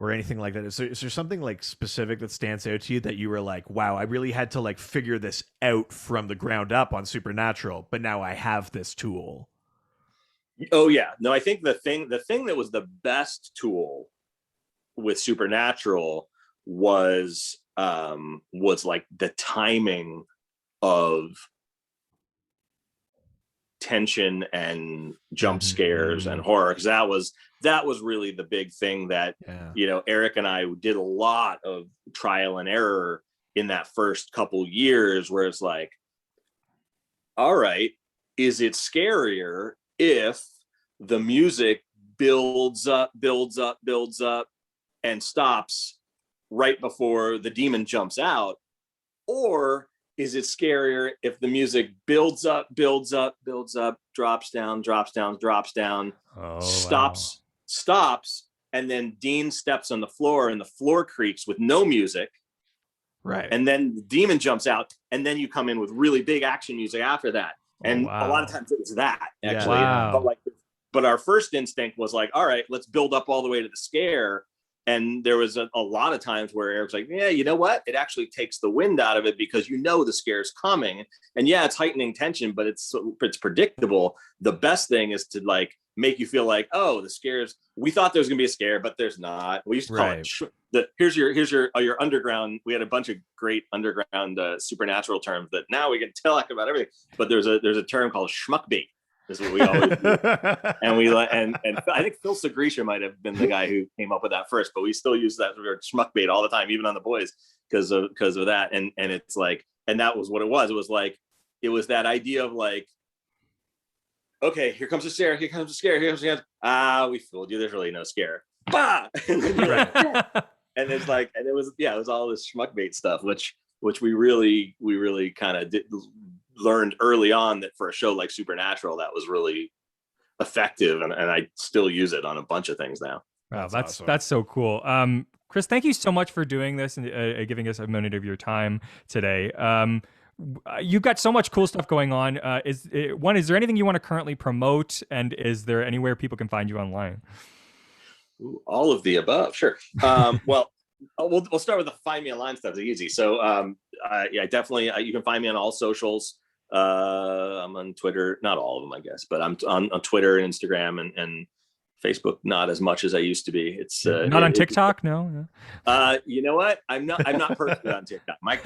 anything like that? Is there something like specific that stands out to you that you were like, wow, I really had to like figure this out from the ground up on Supernatural, but now I have this tool? Oh yeah, no, I think the thing that was the best tool with Supernatural was like the timing of tension and jump scares and horror, because that was really the big thing that you know, Eric and I did a lot of trial and error in that first couple years, where it's like, all right, is it scarier if the music builds up and stops right before the demon jumps out? Or is it scarier if the music builds up, drops down, stops, and then Dean steps on the floor and the floor creaks with no music? Right. And then the demon jumps out, and then you come in with really big action music after that. And a lot of times it was that, actually. But our first instinct was like, all right, let's build up all the way to the scare. And there was a lot of times where Eric's like, yeah, you know what? It actually takes the wind out of it, because you know the scare's coming. And yeah, it's heightening tension, but it's predictable. The best thing is to like make you feel like, oh, the scares, we thought there was gonna be a scare, but there's not. We used to call it here's your underground. We had a bunch of great underground Supernatural terms that now we can talk about everything. But there's a term called schmuck bait. Is what we always do. And and I think Phil Segresha might have been the guy who came up with that first, but we still use that word schmuck bait all the time, even on the boys, because of that. And it's like, and that was what it was. It was like, it was that idea of like, okay, here comes a scare, here comes a scare, here comes the answer. We fooled you. There's really no scare. Bah! And then you're like, and it's like, and it was all this schmuck bait stuff, which we really kind of learned early on that for a show like Supernatural, that was really effective, and I still use it on a bunch of things now. Wow, that's so cool. Chris, thank you so much for doing this and giving us a minute of your time today. You've got so much cool stuff going on. Is there anything you want to currently promote, and is there anywhere people can find you online? Ooh, all of the above, sure. Well, we'll start with the find me online stuff. It's easy. So yeah, definitely you can find me on all socials. I'm on Twitter, not all of them, I guess, but I'm on Twitter and Instagram and Facebook, not as much as I used to be. It's not on TikTok. No. You know what? I'm not perfectly on TikTok. My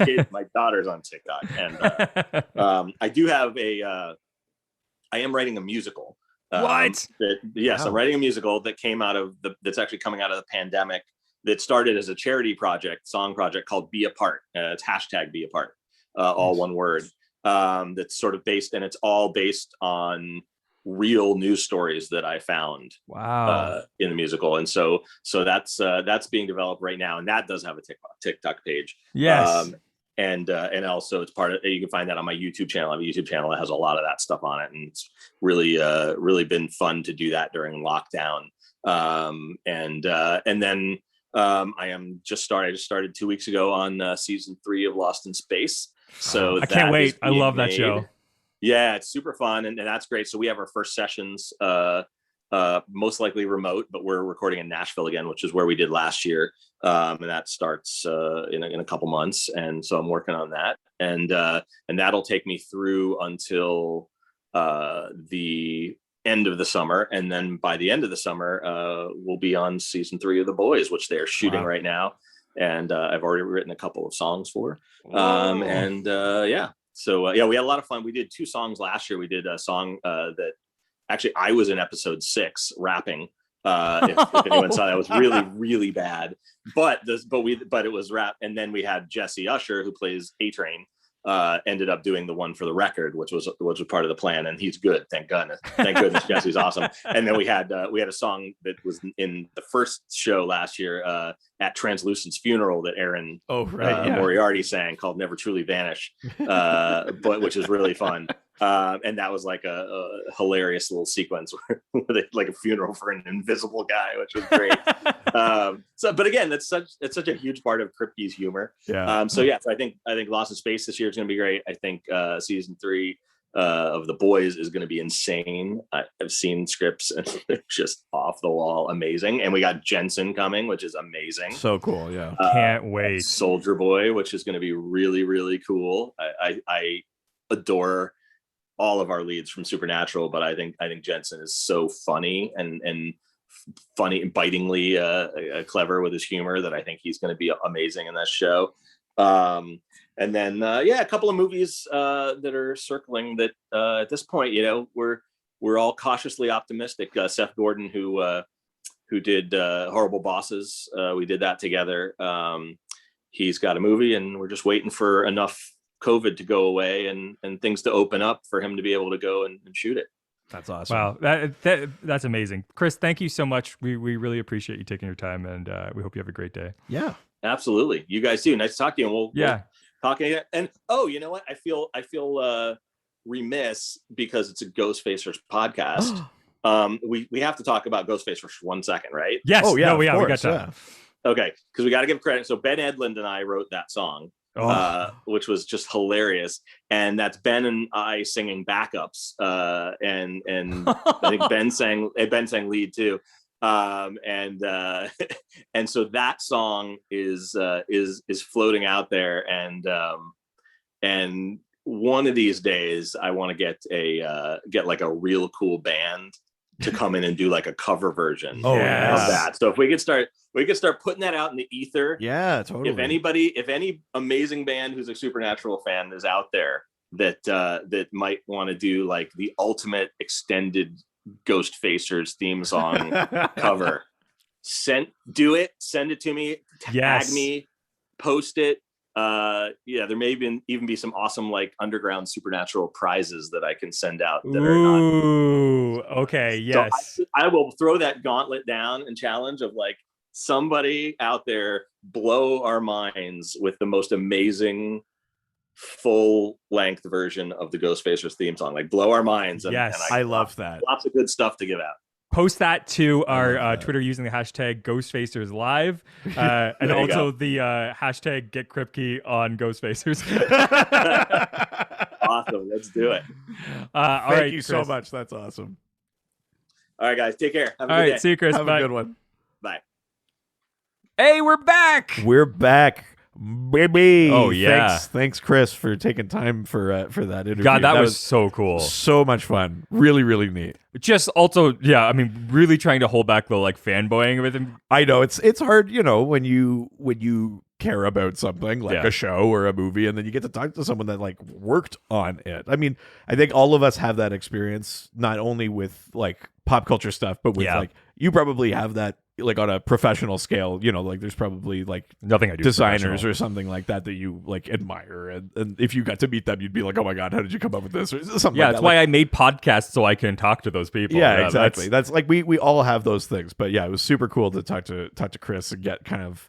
daughter's on TikTok, and I do have I am writing a musical. What? Yes, wow. I'm writing a musical that came out of that's actually coming out of the pandemic. That started as a charity song project called Be Apart. It's hashtag Be Apart, all one word. That's sort of based, and it's all based on real news stories that I found. Wow. In the musical, and so that's being developed right now, and that does have a TikTok page. Yes. And also it's part of, you can find that on my YouTube channel. I have a YouTube channel that has a lot of that stuff on it, and it's really been fun to do that during lockdown. And then I just started 2 weeks ago on season 3 of Lost in Space. So I can't wait. I love that show. Yeah, it's super fun, and that's great. So we have our first sessions most likely remote, but we're recording in Nashville again, which is where we did last year. And that starts in a couple months. And so I'm working on that. And that'll take me through until the end of the summer. And then by the end of the summer, we'll be on season 3 of The Boys, which they're shooting right now. And I've already written a couple of songs for. Yeah. So yeah, we had a lot of fun. We did 2 songs last year. We did a song that actually I was in episode 6 rapping. If anyone saw that, it was really, really bad. But it was rap. And then we had Jesse Usher, who plays A-Train, ended up doing the one for the record, which was part of the plan, and he's good. Thank goodness. Jesse's awesome. And then we had a song that was in the first show last year at Translucent's funeral that Erin Moriarty sang, called "Never Truly Vanish," but which is really fun. And that was like a hilarious little sequence where they, like a funeral for an invisible guy, which was great. But again, it's such a huge part of Kripke's humor. Yeah. So I think Lost in Space this year is going to be great. I think season 3 of The Boys is going to be insane. I've seen scripts and they're just off the wall, amazing. And we got Jensen coming, which is amazing. So cool. Yeah. Can't wait. Soldier Boy, which is going to be really, really cool. I adore all of our leads from Supernatural, but I think Jensen is so funny and funny and bitingly clever with his humor that I think he's going to be amazing in that show. And then a couple of movies that are circling that at this point, we're all cautiously optimistic. Seth Gordon, who did Horrible Bosses, we did that together. He's got a movie, and we're just waiting for enough COVID to go away and things to open up for him to be able to go and shoot it. That's awesome. Wow, that's amazing. Chris, thank you so much. We really appreciate you taking your time, and we hope you have a great day. Yeah, absolutely. You guys too. Nice to talk to you. And we'll talk again. And you know what? I feel remiss because it's a Ghostfacers podcast. We have to talk about Ghostfacers for 1 second, right? Yes. Oh yeah. No, we got time. Yeah. Okay, because we got to give credit. So Ben Edlund and I wrote that song. Which was just hilarious, and that's Ben and I singing backups, and I think Ben sang lead too, and so that song is floating out there, and one of these days I want to get like a real cool band to come in and do like a cover version of that. So if we could start putting that out in the ether. Yeah, totally. If any amazing band who's a Supernatural fan is out there, that might want to do like the ultimate extended Ghostfacers theme song cover, send it to me, tag me, post it. There may even be some awesome like underground supernatural prizes that I can send out that are not. Okay, yes. So I will throw that gauntlet down and challenge of like, somebody out there blow our minds with the most amazing full length version of the Ghostfacers theme song. Like, blow our minds. And I love that. Lots of good stuff to give out. Post that to our Twitter using the hashtag Ghostfacers Live, and also the hashtag Get Kripke on Ghostfacers. Awesome, let's do it. Thank you so much. That's awesome. All right, guys, take care. Have a good day. See you, Chris. Have a good one. Bye. Hey, we're back. We're back, baby. Oh yeah. Thanks, Chris, for taking time for that interview. God, that was so cool. So much fun. Really, really neat. Just also, yeah, I mean, really trying to hold back the like fanboying with him. I know it's hard, when you care about something like a show or a movie, and then you get to talk to someone that like worked on it. I mean, I think all of us have that experience, not only with like pop culture stuff, but with like, you probably have that like on a professional scale, like there's probably like nothing I do designers or something like that you like admire, and if you got to meet them, you'd be like, oh my god, how did you come up with this or something. Yeah, like that's that. why I made podcasts, so I can talk to those people. Yeah, exactly. That's like we all have those things, but yeah, it was super cool to talk to Chris and get kind of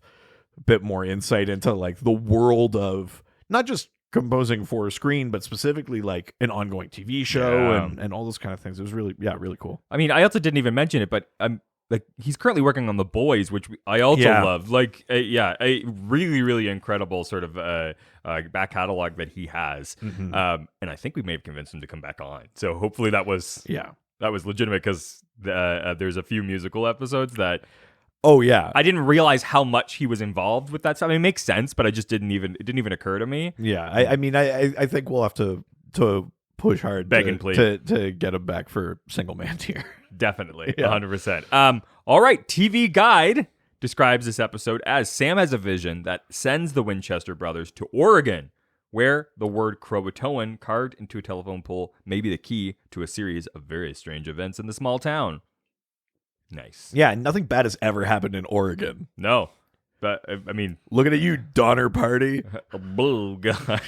a bit more insight into like the world of not just composing for a screen, but specifically like an ongoing TV show and all those kind of things. It was really cool. I mean, I also didn't even mention it, but like he's currently working on The Boys, which I also love. Like, a really, really incredible sort of back catalog that he has. Mm-hmm. And I think we may have convinced him to come back on. So hopefully that was legitimate, because there's a few musical episodes that. Oh yeah, I didn't realize how much he was involved with that stuff. I mean, it makes sense, but it didn't even occur to me. Yeah, I mean, I think we'll have to push hard, beg and plead to get him back for Single Man Tier. Definitely, 100%. All right, TV Guide describes this episode as Sam has a vision that sends the Winchester brothers to Oregon, where the word Croatoan carved into a telephone pole may be the key to a series of very strange events in the small town. Nice. Yeah, nothing bad has ever happened in Oregon. No, but I mean, looking at you, Donner Party. Oh god.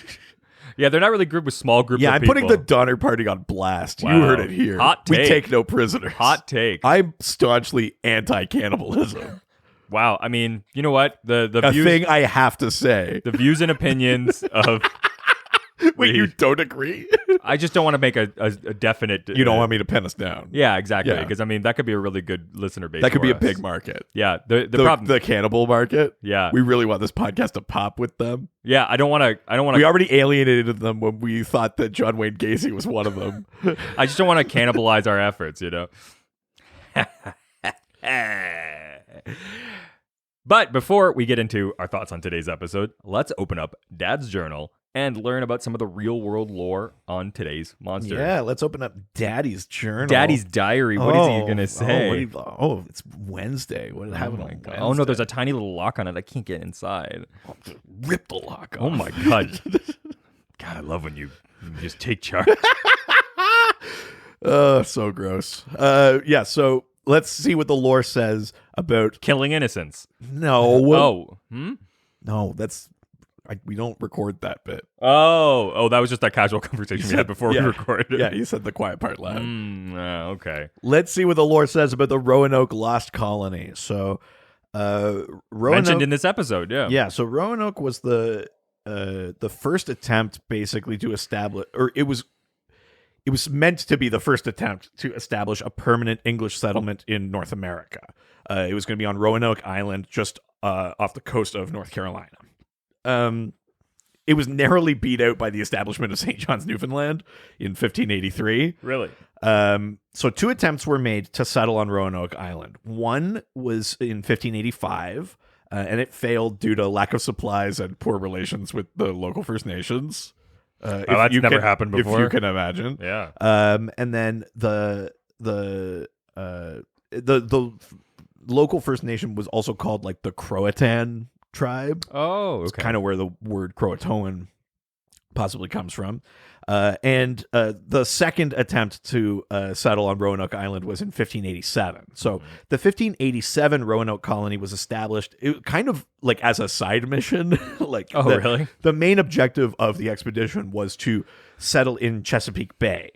Yeah, they're not really good with small groups. Yeah, of I'm people. putting the Donner Party on blast. Wow. You heard it here. Hot take. We take no prisoners. Hot take. I'm staunchly anti-cannibalism. Wow. I mean, you know what? The views, thing I have to say. The views and opinions of. Wait, you don't agree? I just don't want to make a definite. You don't want me to pin us down. Yeah, exactly. Because I mean, that could be a really good listener base. That could be a us. big market. Yeah. The problem, the cannibal market. Yeah. We really want this podcast to pop with them. Yeah, I don't want to. We already alienated them when we thought that John Wayne Gacy was one of them. I just don't want to cannibalize our efforts, But before we get into our thoughts on today's episode, let's open up Dad's Journal and learn about some of the real-world lore on today's monster. Yeah, let's open up Daddy's Journal. Daddy's Diary. What is he going to say? It's Wednesday. What did happen on Wednesday? Oh, no, there's a tiny little lock on it. I can't get inside. Rip the lock off. Oh, my God. God, I love when you just take charge. So gross. So let's see what the lore says about killing innocents. No. Oh. No, that's... we don't record that bit. Oh, that was just that casual conversation we had before we recorded. Yeah, you said the quiet part loud. Okay. Let's see what the lore says about the Roanoke Lost Colony. So, Roanoke, mentioned in this episode, yeah. Yeah, so Roanoke was the first attempt basically to establish, or it was meant to be the first attempt to establish a permanent English settlement in North America. It was going to be on Roanoke Island, just off the coast of North Carolina. It was narrowly beat out by the establishment of St. John's, Newfoundland in 1583. Really? So two attempts were made to settle on Roanoke Island. One was in 1585, and it failed due to lack of supplies and poor relations with the local First Nations. That's never happened before. If you can imagine. Yeah. And then the local First Nation was also called like the Croatoan tribe. Oh, okay. It's kind of where the word Croatoan possibly comes from. And the second attempt to settle on Roanoke Island was in 1587. So the 1587 Roanoke colony was established kind of like as a side mission. Really? The main objective of the expedition was to settle in Chesapeake Bay.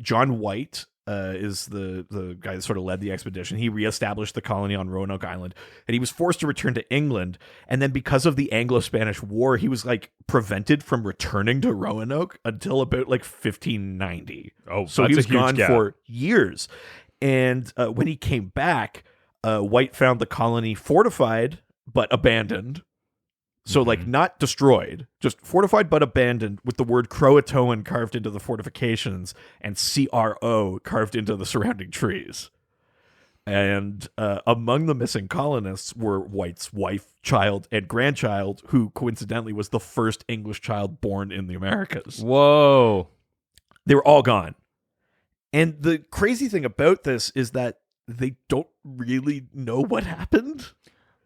John White is the guy that sort of led the expedition. He reestablished the colony on Roanoke Island, and he was forced to return to England. And then because of the Anglo-Spanish War, he was like prevented from returning to Roanoke until about like 1590. So he was gone for years. And when he came back, White found the colony fortified but abandoned. So, like, not destroyed, just fortified but abandoned, with the word Croatoan carved into the fortifications and CRO carved into the surrounding trees. And among the missing colonists were White's wife, child, and grandchild, who coincidentally was the first English child born in the Americas. Whoa. They were all gone. And the crazy thing about this is that they don't really know what happened.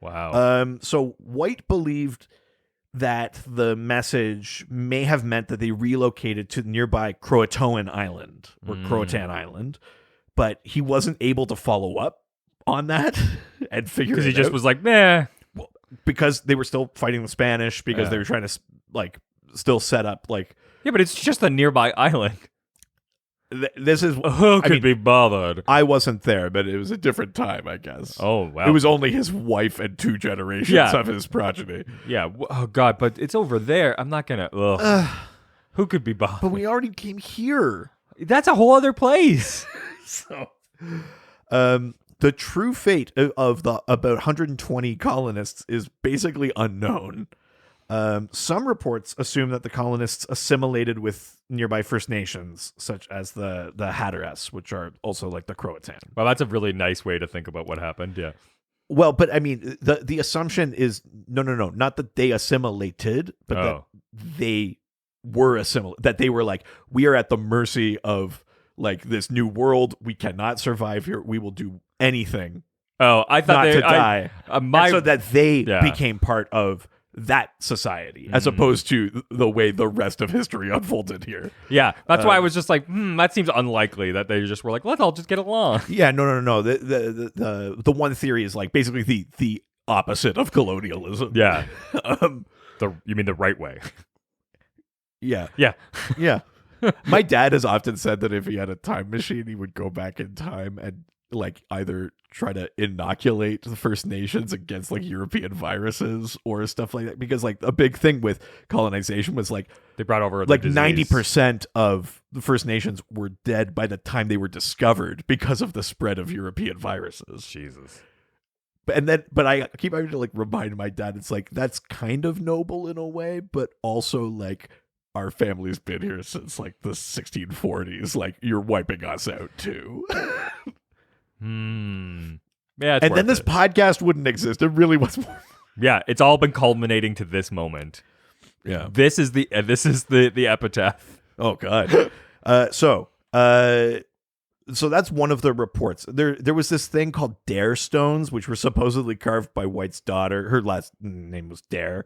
Wow. So White believed that the message may have meant that they relocated to nearby Croatoan Island or Croatan Island, but he wasn't able to follow up on that and figure it out. Because he just was like, meh. Well, because they were still fighting the Spanish, because they were trying to like still set up like. Yeah, but it's just a nearby island. This is Who could be bothered? I wasn't there, but it was a different time, I guess. Oh, wow. It was only his wife and 2 generations of his progeny. Yeah. Oh, God. But it's over there. I'm not going to. Who could be bothered? But we already came here. That's a whole other place. So, the true fate of the about 120 colonists is basically unknown. Some reports assume that the colonists assimilated with nearby First Nations, such as the Hatteras, which are also like the Croatan. Well, that's a really nice way to think about what happened. Yeah. Well, but I mean, the assumption is no, not that they assimilated, but that they were assimilated. That they were like, we are at the mercy of like this new world. We cannot survive here. We will do anything. Oh, I thought not to die. So that they became part of that society, as opposed to the way the rest of history unfolded here. Yeah, that's why I was just like, that seems unlikely that they just were like, let's all just get along. Yeah, no. The one theory is like basically the opposite of colonialism. Yeah. You mean the right way? Yeah. Yeah. Yeah. My dad has often said that if he had a time machine, he would go back in time and like either try to inoculate the First Nations against like European viruses or stuff like that, because like a big thing with colonization was like they brought over like 90% of the First Nations were dead by the time they were discovered because of the spread of European viruses. Jesus. But I keep having to like remind my dad, it's like that's kind of noble in a way, but also like our family's been here since like the 1640s. Like you're wiping us out too. Yeah, and then this podcast wouldn't exist. It really was more. Yeah, it's all been culminating to this moment. Yeah, this is the epitaph. Oh God. So that's one of the reports. There was this thing called Dare stones, which were supposedly carved by White's daughter. Her last name was Dare.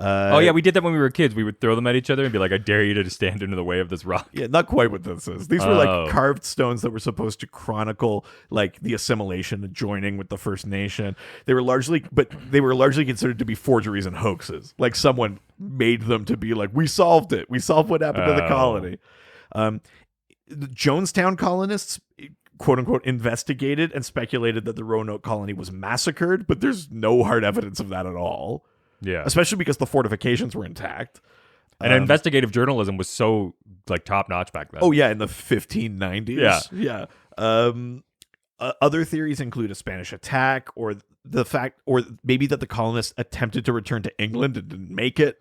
Oh yeah, we did that when we were kids. We would throw them at each other and be like, "I dare you to stand into the way of this rock." Yeah, not quite what this is. These were like carved stones that were supposed to chronicle like the assimilation, the joining with the First Nation. They were largely considered to be forgeries and hoaxes. Like someone made them to be like, "We solved it. We solved what happened to the colony." The Jonestown colonists, quote unquote, investigated and speculated that the Roanoke colony was massacred, but there's no hard evidence of that at all. Yeah, especially because the fortifications were intact. And investigative journalism was so like top notch back then. Oh yeah, in the 1590s. Yeah. Other theories include a Spanish attack, or the fact, or maybe that the colonists attempted to return to England and didn't make it.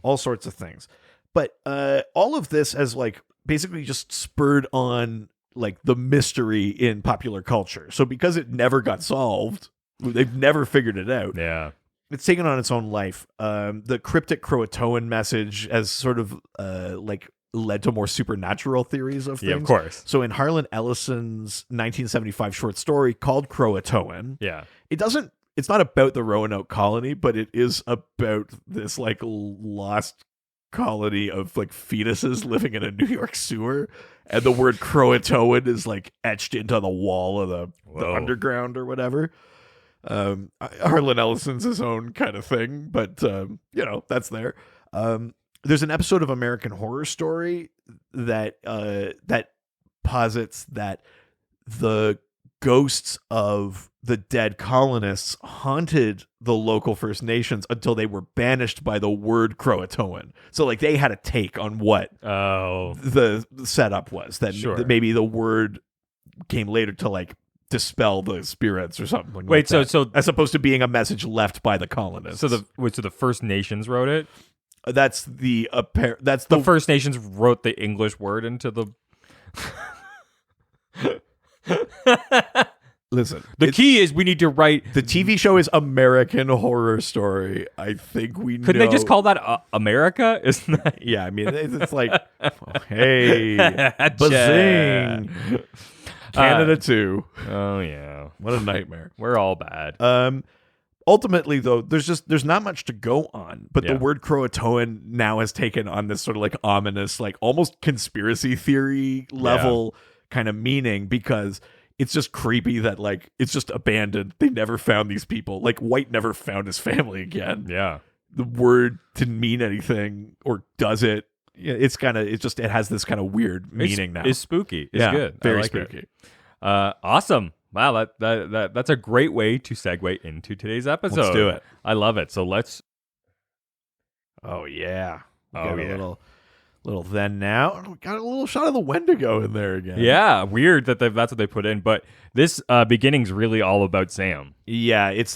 All sorts of things. But all of this has like basically just spurred on like the mystery in popular culture. So because it never got solved, they've never figured it out. Yeah. It's taken on its own life. The cryptic Croatoan message has sort of like led to more supernatural theories of things. Yeah, of course. So in Harlan Ellison's 1975 short story called Croatoan, yeah, it doesn't it's not about the Roanoke colony, but it is about this like lost colony of like fetuses living in a New York sewer, and the word Croatoan is like etched into the wall of the underground or whatever. Harlan Ellison's his own kind of thing, but that's there. There's an episode of American Horror Story that posits that the ghosts of the dead colonists haunted the local First Nations until they were banished by the word Croatoan. So like they had a take on what the setup was, that maybe the word came later to like dispel the spirits or something. Wait, like so as opposed to being a message left by the colonists. So the First Nations wrote it? That's the First Nations wrote the English word into the Listen, the key is we need to write. The TV show is American Horror Story. I think we Couldn't they just call that America? Isn't that? Yeah, I mean, it's like, hey, bazing. Canada too. Oh yeah, what a nightmare. We're all bad. Ultimately, though, there's not much to go on. But the word Croatoan now has taken on this sort of like ominous, like almost conspiracy theory level kind of meaning, because it's just creepy that like it's just abandoned. They never found these people. Like White never found his family again. Yeah, the word didn't mean anything, or does it? It's kind of it has this kind of weird meaning now. It's spooky. It's good. Very like spooky. Awesome. Wow, that's a great way to segue into today's episode. Let's do it. I love it. So let's. Oh yeah. Oh a yeah. Little then now. We got a little shot of the Wendigo in there again. Yeah, weird that's what they put in. But this beginning's really all about Sam. Yeah, it's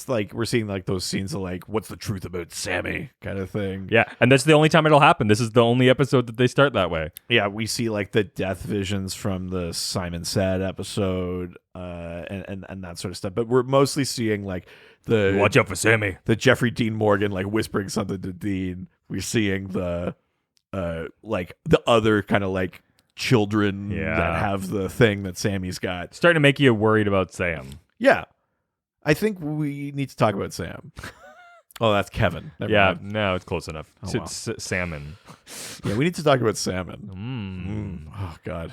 like we're seeing like those scenes of like, what's the truth about Sammy kind of thing. Yeah, and that's the only time it'll happen. This is the only episode that they start that way. Yeah, we see like the death visions from the Simon Said episode, and that sort of stuff. But we're mostly seeing like the watch out for Sammy, the Jeffrey Dean Morgan like whispering something to Dean. We're seeing the like the other kind of like children that have the thing that Sammy's got. Starting to make you worried about Sam. Yeah. I think we need to talk about Sam. Oh, that's Kevin. Never mind. No, it's close enough. Oh, it's salmon. Yeah, we need to talk about salmon. Oh, God.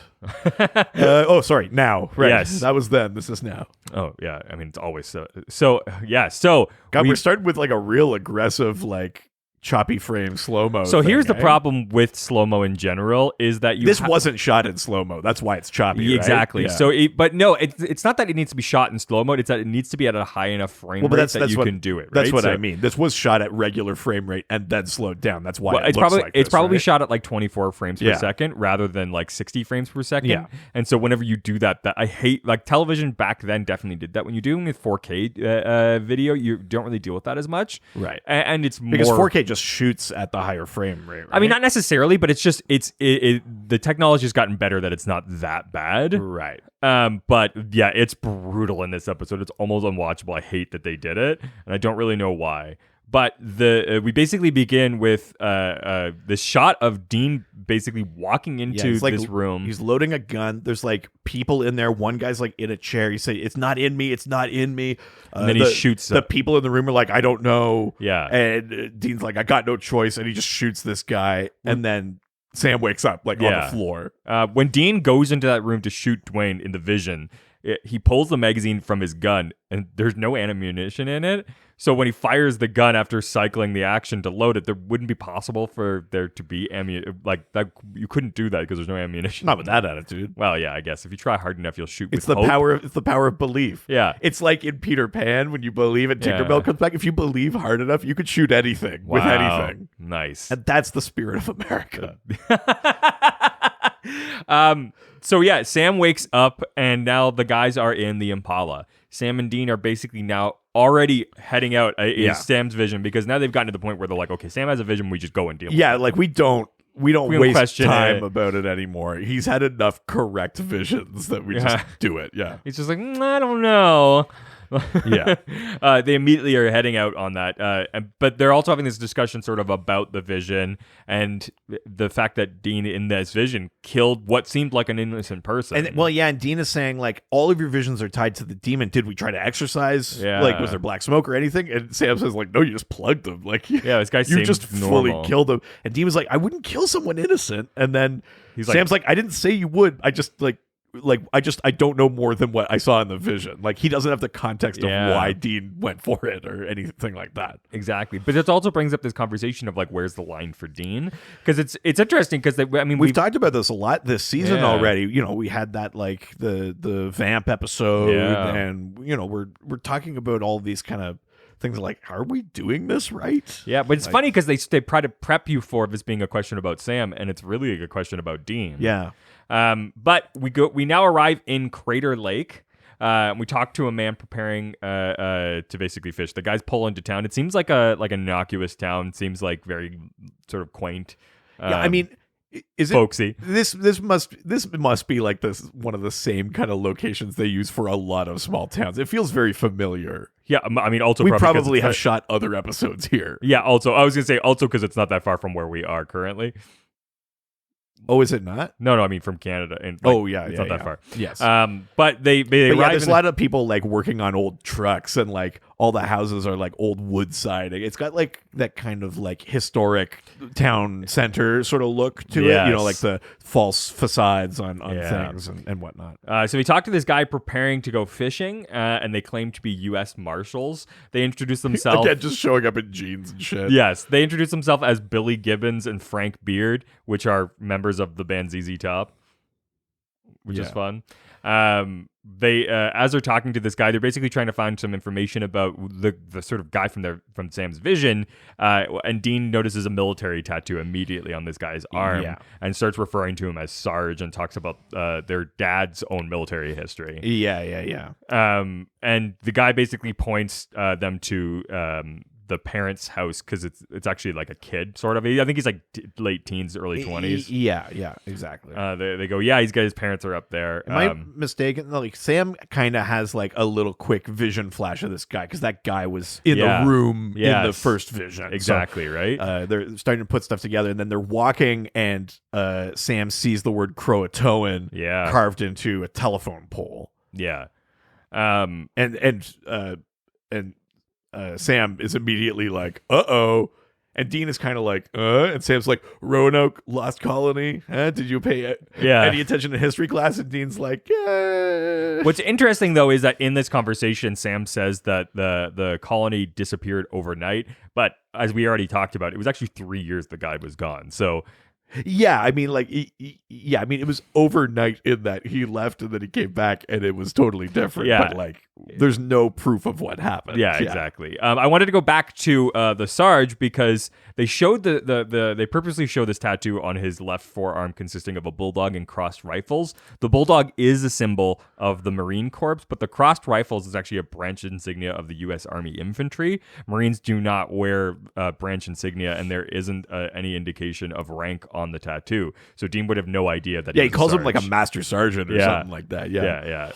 Sorry. Now. Right. Yes. That was then. This is now. Oh, yeah. I mean, it's always so. So, yeah. So, God, we're starting with like a real aggressive, like, choppy frame slow-mo. So here's the problem with slow-mo in general is that this wasn't shot in slow-mo. That's why it's choppy. Exactly. Right? Yeah. So but no, it's not that it needs to be shot in slow-mo, it's that it needs to be at a high enough frame rate that you can do it, right? That's what I mean. This was shot at regular frame rate and then slowed down. That's why it's probably shot at like 24 frames per second rather than like 60 frames per second. Yeah. And so whenever you do that I hate, like, television back then definitely did that. When you're doing with 4K video, you don't really deal with that as much. Right. And it's more because 4K just shoots at the higher frame rate, right? I mean, not necessarily, but it's just the technology has gotten better that it's not that bad. Right. But yeah, it's brutal in this episode. It's almost unwatchable. I hate that they did it, and I don't really know why. But we basically begin with the shot of Dean basically walking into this room. He's loading a gun. There's like people in there. One guy's like in a chair. He say, "It's not in me. It's not in me." And then he shoots. The people in the room are like, "I don't know." Yeah. And Dean's like, "I got no choice," and he just shoots this guy. And then Sam wakes up like on the floor. When Dean goes into that room to shoot Dwayne in the vision, he pulls the magazine from his gun, and there's no ammunition in it. So when he fires the gun after cycling the action to load it, there wouldn't be possible for there to be ammunition. Like that, you couldn't do that because there's no ammunition. Not with that attitude. Well, yeah, I guess if you try hard enough, you'll shoot. It's with the hope. power. It's the power of belief. Yeah, it's like in Peter Pan when you believe and Tinkerbell comes back. If you believe hard enough, you could shoot anything with anything. Nice. And that's the spirit of America. So yeah, Sam wakes up, and now the guys are in the Impala. Sam and Dean are basically now already heading out in Sam's vision, because now they've gotten to the point where they're like, okay, Sam has a vision, we just go and deal with it. Yeah, like we don't waste time about it anymore. He's had enough correct visions that we just do it. Yeah. He's just like, I don't know. Yeah. They immediately are heading out on that. But they're also having this discussion sort of about the vision and the fact that Dean in this vision killed what seemed like an innocent person. And and Dean is saying like all of your visions are tied to the demon. Did we try to exercise? Yeah. Like was there black smoke or anything? And Sam says like, no, you just plugged them. Like this guy you seemed just normal. fully killed him. And Dean was like, I wouldn't kill someone innocent. And then He's Sam's like, I didn't say you would. I just I don't know more than what I saw in the vision. Like he doesn't have the context of why Dean went for it or anything like that. Exactly, but it also brings up this conversation of like, where's the line for Dean? Because it's interesting because we've talked about this a lot this season already. You know, we had that like the vamp episode, and you know we're talking about all these kind of things like, are we doing this right? Yeah, but it's funny because they try to prep you for this being a question about Sam, and it's really a question about Dean. Yeah. But we now arrive in Crater Lake. We talk to a man preparing to basically fish. The guy's pull into town. It seems like an innocuous town. It seems like very sort of quaint. I mean, is it folksy? This must be like this one of the same kind of locations they use for a lot of small towns. It feels very familiar. Yeah, I mean, also we probably have shot other episodes here. Yeah, also I was gonna say also because it's not that far from where we are currently. Oh, is it not? No, I mean from Canada. And it's not that far. Yes. But they arrive. There's a lot of people like working on old trucks, and like all the houses are like old wood siding. It's got like that kind of like historic town center sort of look to it. You know, like the false facades on things and whatnot. So we talked to this guy preparing to go fishing, and they claim to be U.S. Marshals. They introduce themselves again, just showing up in jeans and shit. Yes, they introduce themselves as Billy Gibbons and Frank Beard, which are members of the band ZZ Top, which is fun. They as they're talking to this guy, they're basically trying to find some information about the sort of guy from Sam's vision, and Dean notices a military tattoo immediately on this guy's arm and starts referring to him as Sarge and talks about their dad's own military history. And the guy basically points them to the parents' house because it's actually like a kid sort of. I think he's like late teens, early 20s. Yeah, exactly. They go, he's got his parents are up there. Am I mistaken? Like Sam kind of has like a little quick vision flash of this guy because that guy was in the room in the first vision. Exactly, so, right? They're starting to put stuff together, and then they're walking, and Sam sees the word Croatoan carved into a telephone pole. Yeah, and Sam is immediately like, uh-oh. And Dean is kind of like, and Sam's like, Roanoke, Lost Colony. Did you pay any attention to history class? And Dean's like, yeah. What's interesting, though, is that in this conversation, Sam says that the colony disappeared overnight. But as we already talked about, it was actually 3 years the guy was gone. So... Yeah, I mean, like, it was overnight in that he left and then he came back and it was totally different. Yeah. But, like, there's no proof of what happened. Yeah, exactly. I wanted to go back to the Sarge because they showed they purposely showed this tattoo on his left forearm consisting of a bulldog and crossed rifles. The bulldog is a symbol of the Marine Corps, but the crossed rifles is actually a branch insignia of the U.S. Army Infantry. Marines do not wear branch insignia, and there isn't any indication of rank on the tattoo. So Dean would have no idea that. Yeah, he calls him like a master sergeant or something like that. Yeah.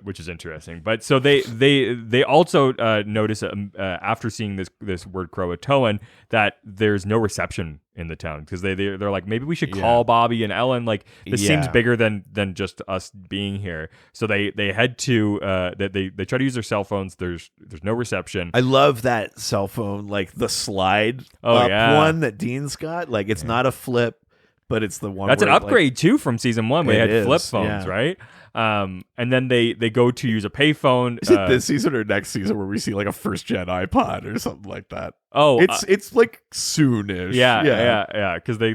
Which is interesting. But so they also notice after seeing this word Croatoan that there's no reception in the town because they're like, maybe we should call Bobby and Ellen. Like this seems bigger than just us being here. So they head to they try to use their cell phones. There's no reception. I love that cell phone, like the slide one that Dean's got. Like it's not a flip, but it's the one that's an upgrade too from season 1. We had flip phones, right? And then they go to use a payphone. Is it this season or next season where we see like a first gen iPod or something like that? Oh, it's like soonish. Yeah. Because they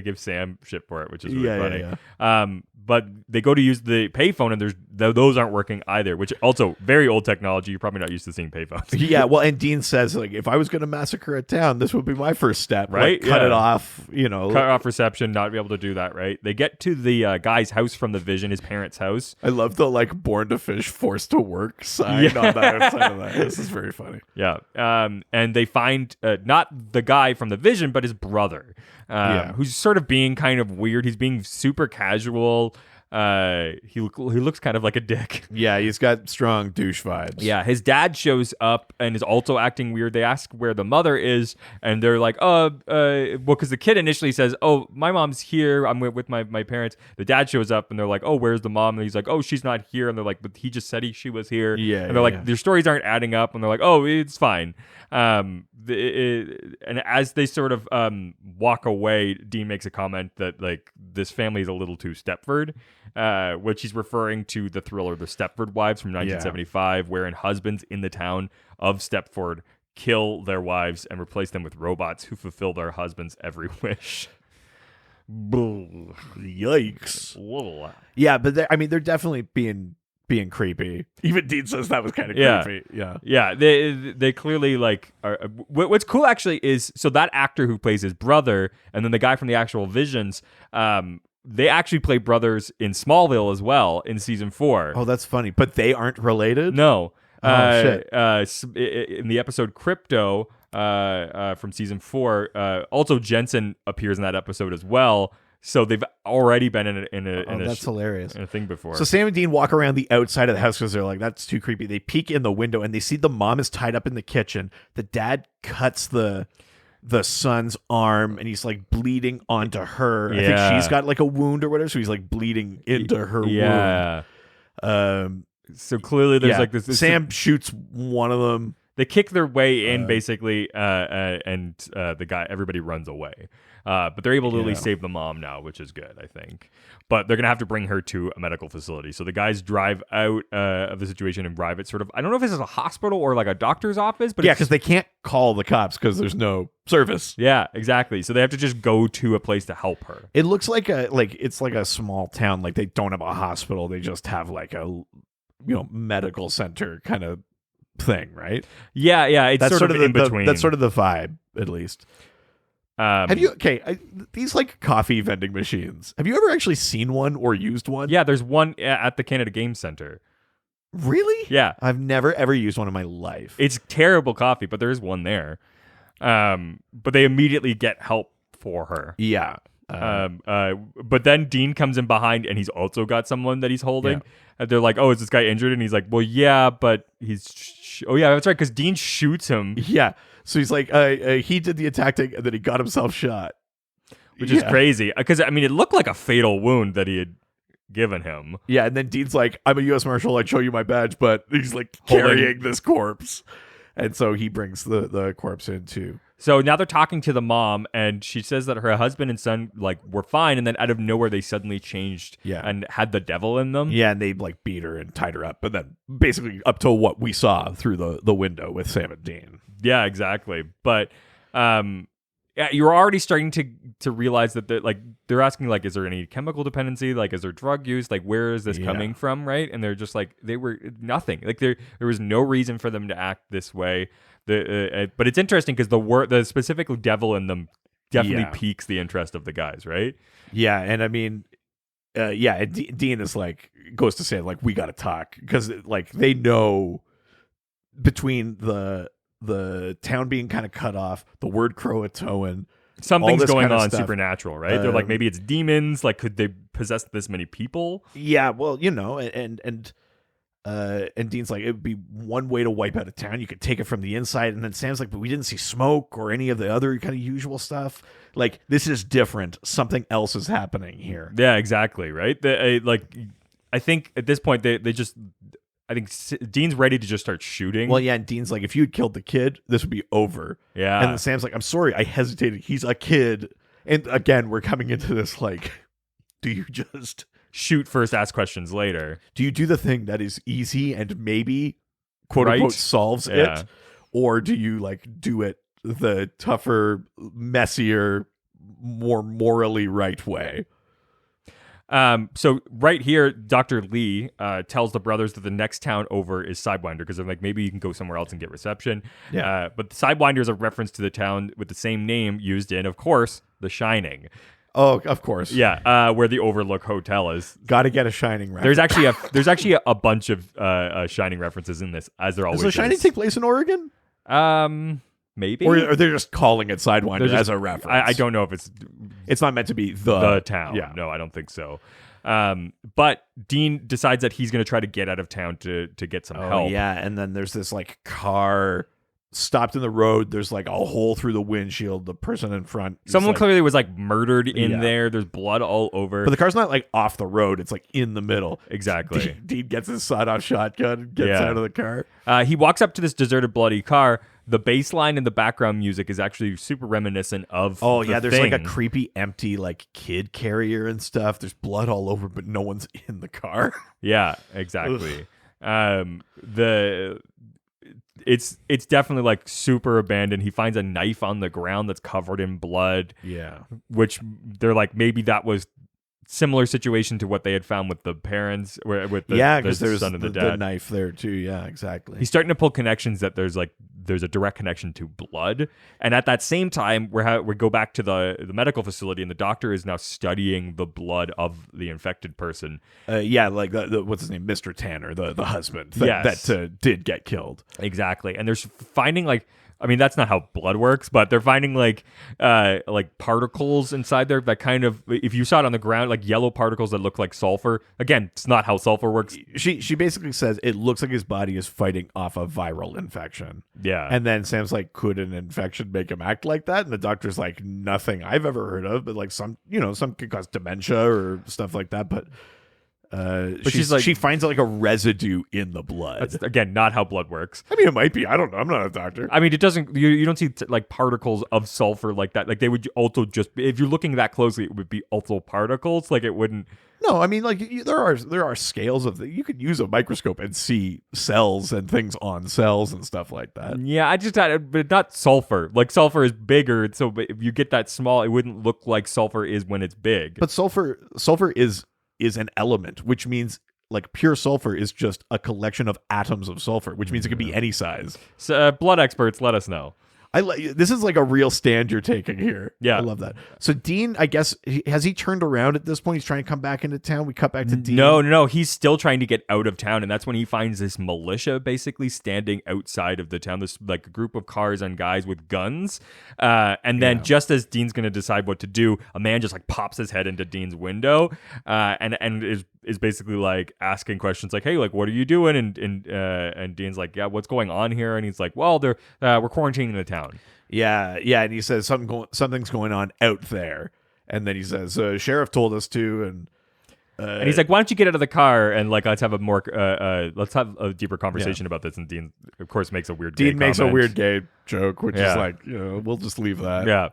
give Sam shit for it, which is really funny. But they go to use the payphone, and those aren't working either. Which also very old technology. You're probably not used to seeing payphones. Yeah. Well, and Dean says like, if I was going to massacre a town, this would be my first step. Right? Like, cut it off. Cut off reception. Not be able to do that. Right. They get to the guy's house from the vision, his parents' house. I love the like born to fish, forced to work sign on that outside of that. This is very funny. Yeah. And they find not the guy from the vision, but his brother, who's sort of being kind of weird. He's being super casual. He looks kind of like a dick. Yeah, he's got strong douche vibes. Yeah, his dad shows up and is also acting weird. They ask where the mother is, and they're like, well, because the kid initially says, oh, my mom's here. I'm with my parents. The dad shows up, and they're like, oh, where's the mom? And he's like, oh, she's not here. And they're like, but he just said she was here. Yeah, and they're like, their stories aren't adding up. And they're like, oh, it's fine. And as they sort of walk away, Dean makes a comment that like this family is a little too Stepford, which he's referring to the thriller The Stepford Wives from 1975, wherein husbands in the town of Stepford kill their wives and replace them with robots who fulfill their husband's every wish. Yikes. Yeah, but they're definitely being creepy. Even Dean says that was kind of creepy. Yeah. They clearly like are. What's cool actually is so that actor who plays his brother and then the guy from the actual Visions, they actually play brothers in Smallville as well in season 4. Oh, that's funny. But they aren't related? No. Shit. In the episode Crypto from season 4, also Jensen appears in that episode as well. So they've already been in a that's hilarious. In a thing before. So Sam and Dean walk around the outside of the house because they're like, that's too creepy. They peek in the window and they see the mom is tied up in the kitchen. The dad cuts the son's arm and he's like bleeding onto her. I think she's got like a wound or whatever, so he's like bleeding into her wound. So clearly there's like this Sam shoots one of them. They kick their way in basically, and everybody runs away. But they're able to at least save the mom now, which is good, I think. But they're going to have to bring her to a medical facility. So the guys drive out of the situation and drive it sort of, I don't know if this is a hospital or like a doctor's office. But because they can't call the cops because there's no service. Yeah, exactly. So they have to just go to a place to help her. It looks like it's like a small town. Like they don't have a hospital. They just have like a medical center kind of thing, right? Yeah. It's that's sort of in between. That's sort of the vibe, at least. Have you these like coffee vending machines? Have you ever actually seen one or used one? Yeah, there's one at the Canada Game Center. Really? Yeah, I've never ever used one in my life. It's terrible coffee, but there is one there. But they immediately get help for her. Yeah. But then Dean comes in behind, and he's also got someone that he's holding. Yeah. And they're like, "Oh, is this guy injured?" And he's like, "Well, yeah, but he's oh yeah, that's right, because Dean shoots him." Yeah. So he's like, he did the attack thing, and then he got himself shot, which is crazy. Because I mean, it looked like a fatal wound that he had given him. Yeah, and then Dean's like, "I'm a U.S. Marshal. I'd show you my badge," but he's like carrying this corpse, and so he brings the corpse in too. So now they're talking to the mom, and she says that her husband and son like were fine, and then out of nowhere they suddenly changed and had the devil in them. Yeah, and they like beat her and tied her up, but then basically up to what we saw through the window with Sam and Dean. Yeah, exactly. But you're already starting to realize that they're asking like, is there any chemical dependency? Like, is there drug use? Like, where is this coming from? Right? And they're just like, they were nothing. Like there was no reason for them to act this way. But it's interesting because the specific devil in them definitely piques the interest of the guys, right? Yeah, and I mean, Dean is like goes to say like we got to talk because like they know between the town being kind of cut off, the word Croatoan, something's going on supernatural, right? They're like maybe it's demons. Like could they possess this many people? Yeah, well, and Dean's like, it would be one way to wipe out a town. You could take it from the inside. And then Sam's like, but we didn't see smoke or any of the other kind of usual stuff. Like, this is different. Something else is happening here. Yeah, exactly. Right. I think at this point, I think Dean's ready to just start shooting. Well, yeah. And Dean's like, if you had killed the kid, this would be over. Yeah. And then Sam's like, I'm sorry. I hesitated. He's a kid. And again, we're coming into this like, do you just shoot first, ask questions later? Do you do the thing that is easy and maybe quote unquote solves it? Or do you like do it the tougher, messier, more morally right way? So right here, Dr. Lee tells the brothers that the next town over is Sidewinder because they're like, maybe you can go somewhere else and get reception. Yeah. But Sidewinder is a reference to the town with the same name used in, of course, The Shining. Oh, of course. Yeah, where the Overlook Hotel is. Got to get a Shining reference. There's actually a bunch of Shining references in this, as there always is. Does The Shining take place in Oregon? maybe, or they're just calling it Sidewinder They're just- as a reference. I don't know if It's not meant to be the town. Yeah. No, I don't think so. But Dean decides that he's going to try to get out of town to get some help. Yeah, and then there's this like car stopped in the road. There's like a hole through the windshield. The person in front, Someone like, clearly was like murdered in Yeah. there. There's blood all over. but the car's not like off the road. It's like in the middle. Exactly. Dean gets his sawed-off shotgun and gets Yeah. out of the car. He walks up to this deserted, bloody car. The bass line and the background music is actually super reminiscent of Oh the yeah, there's like a Thing. creepy, empty like kid carrier and stuff. There's blood all over, but no one's in the car. Yeah, exactly. It's definitely like super abandoned. He finds a knife on the ground that's covered in blood, Yeah. which they're like, maybe that was similar situation to what they had found with the parents, with the, because the there's son and the the dad. knife there too. Yeah, exactly. He's starting to pull connections that there's a direct connection to blood, and at that same time we go back to the medical facility, and the doctor is now studying the blood of the infected person. Like the what's his name, Mr. Tanner, the husband Yes. that did get killed. Exactly, and there's finding like. I mean, that's not how blood works, but they're finding like particles inside there that kind of, if you saw it on the ground, like yellow particles that look like sulfur. Again, it's not how sulfur works. She basically says it looks like his body is fighting off a viral infection. Yeah. And then Sam's like, could an infection make him act like that? And the doctor's like, nothing I've ever heard of, but like some could cause dementia or stuff like that. But she's like, she finds like a residue in the blood. that's, again, not how blood works. I mean, it might be. I don't know. I'm not a doctor. I mean, it doesn't. You don't see like particles of sulfur like that. Like they would also just, if you're looking that closely, it would be also particles. Like it wouldn't. No, I mean, like there are scales of you could use a microscope and see cells and things on cells and stuff like that. Yeah, I just had, but not sulfur. Like sulfur is bigger, so if you get that small, it wouldn't look like sulfur is when it's big. But sulfur is an element, which means like pure sulfur is just a collection of atoms of sulfur, which means it could be any size. So, blood experts, let us know. This is like a real stand you're taking here. Yeah. I love that. So Dean, I guess, has he turned around at this point? He's trying to come back into town. We cut back to Dean. No. He's still trying to get out of town, and that's when he finds this militia basically standing outside of the town. This like a group of cars and guys with guns. And then just as Dean's going to decide what to do, a man just like pops his head into Dean's window, and is basically like asking questions like, "Hey, like, what are you doing?" And Dean's like, "Yeah, what's going on here?" And he's like, "Well, we're quarantining the town." Yeah, and he says something's going on out there, and then he says, "Sheriff told us to," and he's like, "Why don't you get out of the car and like let's have a deeper conversation about this?" And Dean, of course, makes a weird. Dean makes comment. a weird gay joke, which Yeah. is like, we'll just leave that. Yeah.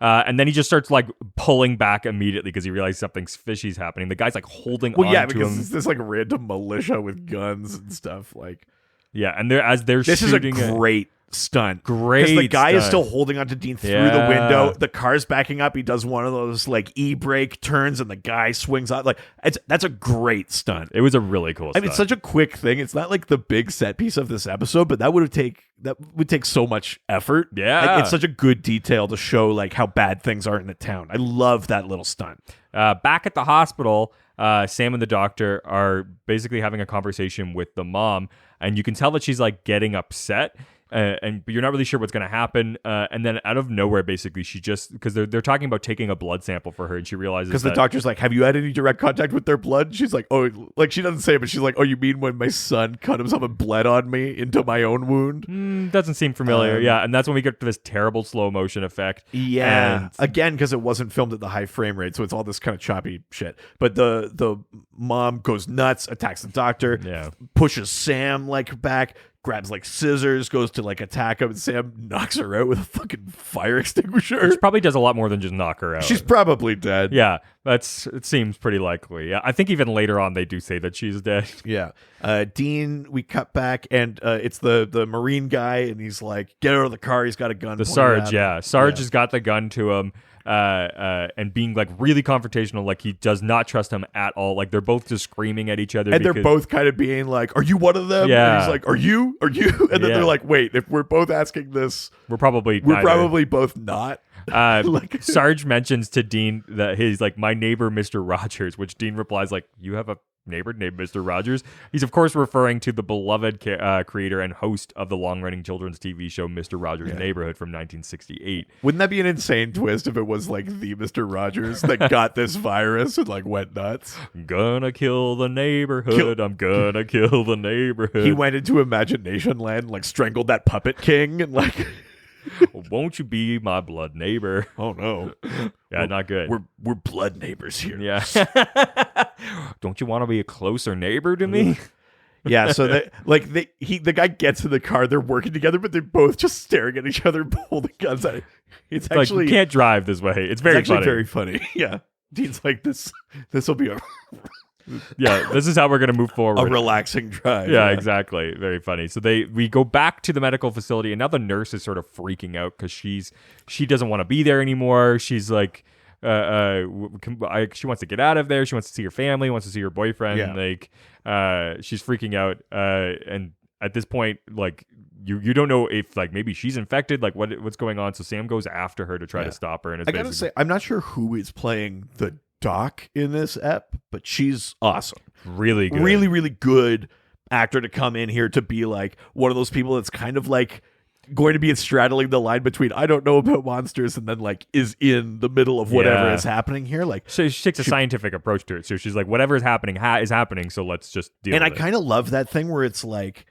And then he just starts like pulling back immediately because he realizes something's fishy's happening. The guy's like holding on to because him. it's this like random militia with guns and stuff. Like, Yeah, and they're this is a shooting great stunt. Great Because the guy is stunt. still holding onto Dean through the Yeah. window. The car's backing up. He does one of those like e-brake turns, and the guy swings out. Like that's a great stunt. It was a really cool. I mean, it's such a quick thing. It's not like the big set piece of this episode, but that would take so much effort. Yeah. Like, it's such a good detail to show like how bad things are in the town. I love that little stunt. Back at the hospital, Sam and the doctor are basically having a conversation with the mom, and you can tell that she's like getting upset. But you're not really sure what's going to happen. And then out of nowhere, basically, she just, because they're talking about taking a blood sample for her, and she realizes Because the doctor's like, have you had any direct contact with their blood? She's like, oh, like she doesn't say it, but she's like, oh, you mean when my son cut himself and bled on me into my own wound? Doesn't seem familiar. Yeah, and that's when we get to this terrible slow motion effect. Yeah. And Again, because it wasn't filmed at the high frame rate, so it's all this kind of choppy shit. But the mom goes nuts, attacks the doctor, Yeah. pushes Sam like back, grabs like scissors, goes to like attack him, and Sam knocks her out with a fucking fire extinguisher. which probably does a lot more than just knock her out. She's probably dead. Yeah, it seems pretty likely. Yeah, I think even later on they do say that she's dead. Yeah. Dean, we cut back, and it's the Marine guy, and he's like, get out of the car. He's got a gun. The pointed Sarge, at him. yeah. Sarge has got the gun to him, and being like really confrontational. Like he does not trust him at all. Like they're both just screaming at each other. And they're both kind of being like, are you one of them? Yeah. And he's like, are you? Are you? And then Yeah. they're like, wait, if we're both asking this, we're probably both not. Like- Sarge mentions to Dean that he's like my neighbor, Mr. Rogers, which Dean replies like, you have a neighbor named Mr. Rogers. He's, of course, referring to the beloved creator and host of the long-running children's TV show Mr. Rogers' Neighborhood from 1968. Wouldn't that be an insane twist if it was like the Mr. Rogers that got this virus and like went nuts? I'm gonna kill the neighborhood. I'm gonna kill the neighborhood. He went into Imagination Land and like strangled that puppet king and like... Won't you be my blood neighbor? Oh no. Yeah, not good. We're blood neighbors here. Yeah. Don't you want to be a closer neighbor to me? Yeah, so the guy gets in the car, they're working together, but they're both just staring at each other, holding guns at it. It's actually like, you can't drive this way. It's very funny. Very funny. Yeah. Dean's like, this will be yeah, this is how we're going to move forward. A relaxing drive. Yeah, exactly. Very funny. So we go back to the medical facility, and now the nurse is sort of freaking out because she doesn't want to be there anymore. She's like, she wants to get out of there. She wants to see her family, wants to see her boyfriend. Yeah. Like, she's freaking out. And at this point, like, you don't know if like maybe she's infected, like what's going on. So Sam goes after her to try to stop her. And it's I gotta say, I'm not sure who is playing the doc in this ep, but she's awesome. Really good. Really, really good actor to come in here to be like one of those people that's kind of like going to be straddling the line between I don't know about monsters and then like is in the middle of whatever is happening here. Like so she takes a scientific approach to it. So she's like, whatever is happening is happening. So let's just deal with it. And I kind of love that thing where it's like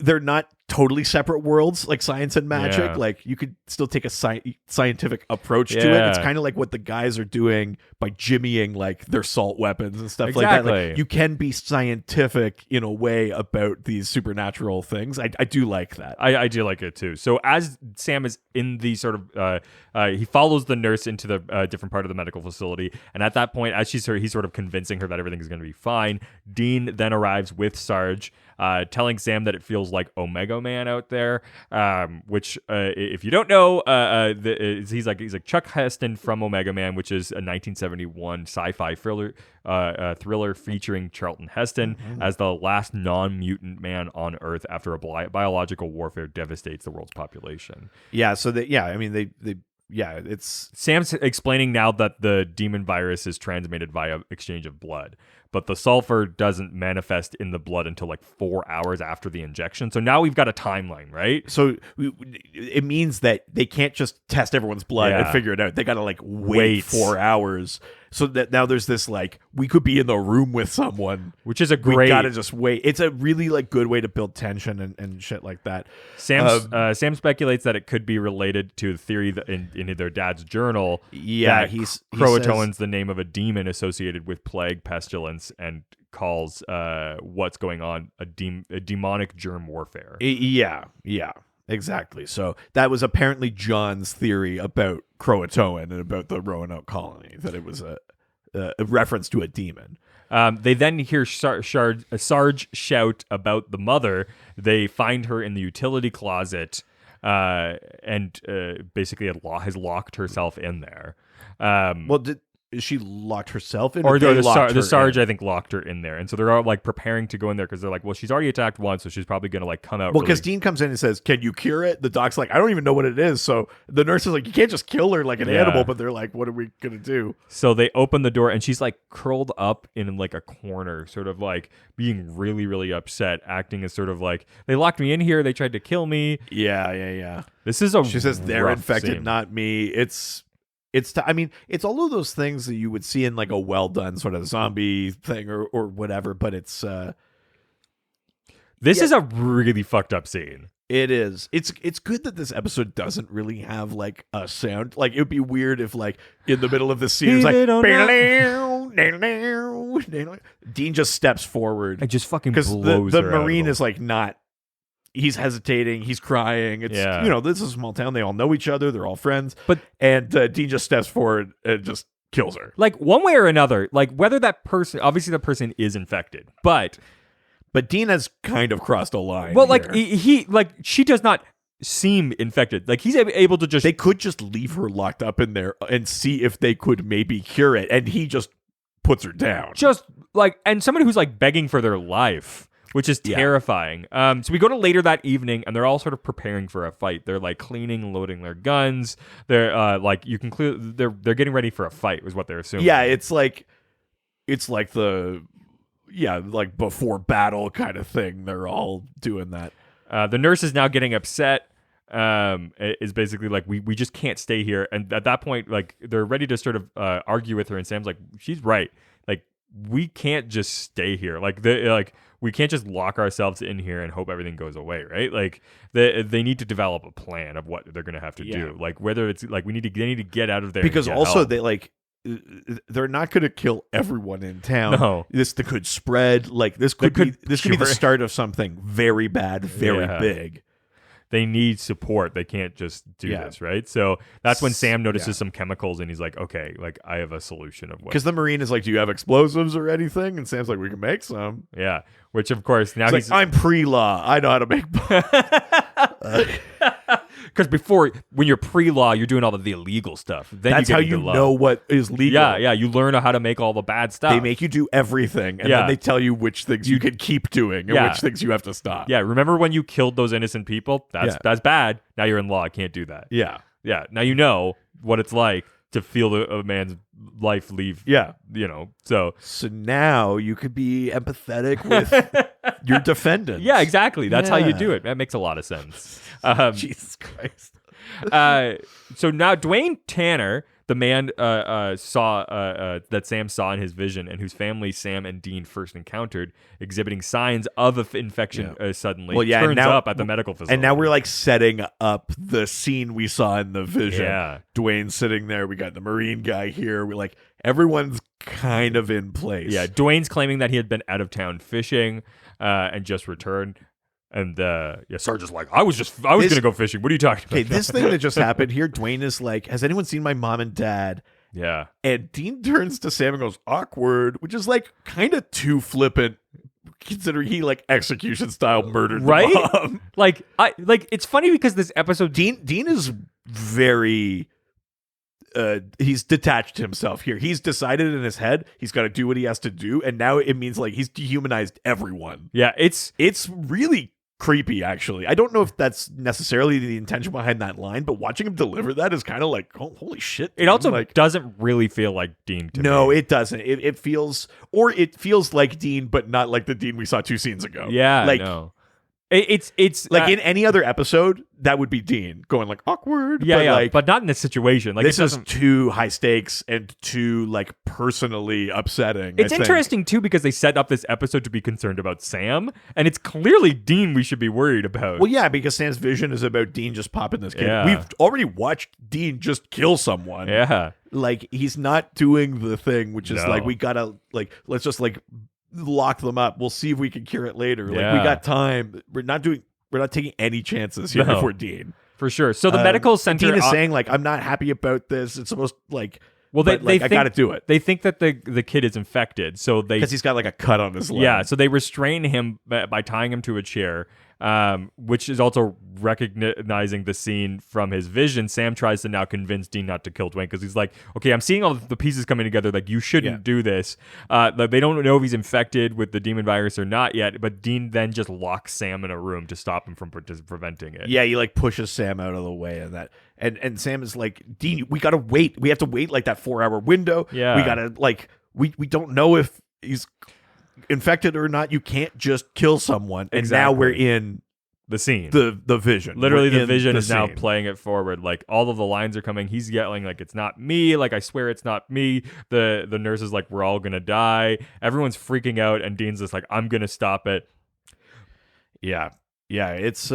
they're not totally separate worlds, like science and magic. Yeah. Like you could still take a scientific approach to it. It's kind of like what the guys are doing by jimmying like their salt weapons and stuff like that. Like, you can be scientific in a way about these supernatural things. I do like that. I do like it too. So as Sam is in the sort of he follows the nurse into the different part of the medical facility, and at that point, as he's sort of convincing her that everything is going to be fine, Dean then arrives with Sarge, telling Sam that it feels like Omega Man out there, which if you don't know, he's like Chuck Heston from Omega Man, which is a 1971 sci-fi thriller featuring Charlton Heston as the last non-mutant man on Earth after a biological warfare devastates the world's population. Yeah, so it's Sam's explaining now that the demon virus is transmitted via exchange of blood, but the sulfur doesn't manifest in the blood until like 4 hours after the injection. So now we've got a timeline, right? So it means that they can't just test everyone's blood and figure it out. They got to like wait 4 hours. So that now there's this like, we could be in the room with someone, which is a great. We gotta just wait. It's a really like good way to build tension and shit like that. Sam speculates that it could be related to the theory that in their dad's journal. Yeah, that Croatoan's the name of a demon associated with plague, pestilence, and calls what's going on a demonic germ warfare. Yeah. Exactly. So that was apparently John's theory about Croatoan and about the Roanoke colony, that it was a reference to a demon. They then hear Sarge shout about the mother. They find her in the utility closet and basically has locked herself in there. She locked herself in, or the Sarge, I think, locked her in there, and so they're all like preparing to go in there because they're like, well, she's already attacked once, so she's probably gonna like come out. Well, because Dean comes in and says, "Can you cure it?" The doc's like, "I don't even know what it is." So the nurse is like, "You can't just kill her like an animal," but they're like, "What are we gonna do?" So they open the door, and she's like curled up in like a corner, sort of like being really, really upset, acting as sort of like, they locked me in here, they tried to kill me. Yeah. This is she says they're infected, scene. Not me. It's all of those things that you would see in like a well done sort of zombie thing or whatever, but it's this is a really fucked up scene. It is. It's good that this episode doesn't really have like a sound. Like it would be weird if like in the middle of the scene it's like Dean just steps forward and just fucking because blows the her Marine out is like not. He's hesitating. He's crying. It's this is a small town. They all know each other. They're all friends. And Dean just steps forward and just kills her. Like one way or another. Like whether that person, obviously the person is infected, but Dean has kind of crossed a line. Well, like he she does not seem infected. Like he's able to just. They could just leave her locked up in there and see if they could maybe cure it, and he just puts her down. Just like, and somebody who's like begging for their life. Which is terrifying. So we go to later that evening, and they're all sort of preparing for a fight. They're like cleaning and loading their guns. They're like, you can they're getting ready for a fight, was what they're assuming. Yeah, it's like the like before battle kind of thing. They're all doing that. The nurse is now getting upset. Is basically like, we just can't stay here. And at that point, like, they're ready to sort of argue with her, and Sam's like, she's right. Like, we can't just stay here. Like, we can't just lock ourselves in here and hope everything goes away, right? Like, they need to develop a plan of what they're going to have to do. Like, whether it's like they need to get out of there, because also help. they like, they're not going to kill everyone in town. No. This could spread. Like, this could be the start of something very bad, very big. They need support. They can't just do this, right? So that's when Sam notices some chemicals, and he's like, okay, like, I have a solution of what. Because the Marine is like, do you have explosives or anything? And Sam's like, we can make some. Yeah, which of course now he's like, I'm pre-law. I know how to make because before, when you're pre-law, you're doing all of the illegal stuff. Then that's how you know what is legal. Yeah, you learn how to make all the bad stuff. They make you do everything, and then they tell you which things you can keep doing and which things you have to stop. Yeah, remember when you killed those innocent people? That's bad. Now you're in law. Can't do that. Yeah. Yeah, now you know what it's like to feel a man's life leave. Yeah. You know, so now you could be empathetic with your defendants. Yeah, exactly. That's how you do it. That makes a lot of sense. Jesus Christ. So now Dwayne Tanner, the man saw that Sam saw in his vision, and whose family Sam and Dean first encountered, exhibiting signs of infection suddenly, turns up at the medical facility. And now we're like setting up the scene we saw in the vision. Yeah. Dwayne's sitting there. We got the Marine guy here. We're like, everyone's kind of in place. Yeah, Dwayne's claiming that he had been out of town fishing and just returned. And Sergeant's like, I was going to go fishing. What are you talking about? Okay, this thing that just happened here, Dwayne is like, has anyone seen my mom and dad? Yeah. And Dean turns to Sam and goes, awkward, which is like kind of too flippant, considering he like execution style murdered the mom. Like it's funny because this episode, Dean is very he's detached himself here. He's decided in his head he's got to do what he has to do, and now it means like he's dehumanized everyone. Yeah, it's really creepy, actually. I don't know if that's necessarily the intention behind that line, but watching him deliver that is kind of like, oh, holy shit. It also like, doesn't really feel like Dean to me. It doesn't. It feels like Dean, but not like the Dean we saw 2 scenes ago. Yeah, like, no. It's like in any other episode, that would be Dean going like awkward. Yeah, but not in this situation. Like, this is too high stakes and too like personally upsetting. It's interesting too because they set up this episode to be concerned about Sam, and it's clearly Dean we should be worried about. Well, yeah, because Sam's vision is about Dean just popping this kid. Yeah. We've already watched Dean just kill someone. Yeah, like he's not doing the thing, which is like we gotta like let's just like lock them up. We'll see if we can cure it later. Like we got time. We're not taking any chances here for Dean. For sure. So the medical center Dean is saying like, I'm not happy about this. It's supposed like, well, they I got to do it. They think that the kid is infected, so because he's got like a cut on his leg. Yeah, so they restrain him by tying him to a chair, which is also recognizing the scene from his vision. Sam tries to now convince Dean not to kill Dwayne because he's like, okay, I'm seeing all the pieces coming together. Like, you shouldn't do this. They don't know if he's infected with the demon virus or not yet, but Dean then just locks Sam in a room to stop him from preventing it. Yeah, he like pushes Sam out of the way of that. And Sam is like, Dean, we got to wait. We have to wait like that 4-hour window. Yeah. We got to like, we don't know if he's infected or not. You can't just kill someone. And now we're in the scene, the vision. Literally, the vision is now playing it forward. Like, all of the lines are coming. He's yelling like, "It's not me!" Like, I swear it's not me. The nurse is like, "We're all gonna die." Everyone's freaking out, and Dean's just like, "I'm gonna stop it." Yeah. It's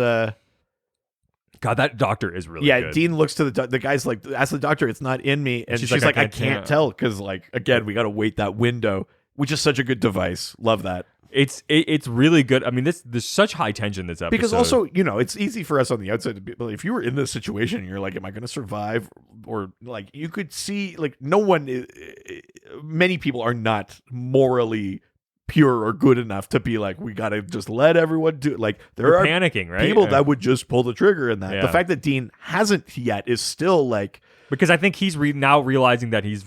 God, that doctor is really good. Dean looks to the guy's like, ask the doctor, it's not in me, and she's like, I can't tell because like again, we got to wait that window, which is such a good device. Love that. It's really good. I mean, there's such high tension this episode. Because also, it's easy for us on the outside to be, if you were in this situation and you're like, am I going to survive? Or like, you could see like many people are not morally pure or good enough to be like, we got to just let everyone do it. Like, there are panicking, right? People that would just pull the trigger in that. Yeah. The fact that Dean hasn't yet is still like, Because I think he's now realizing that he's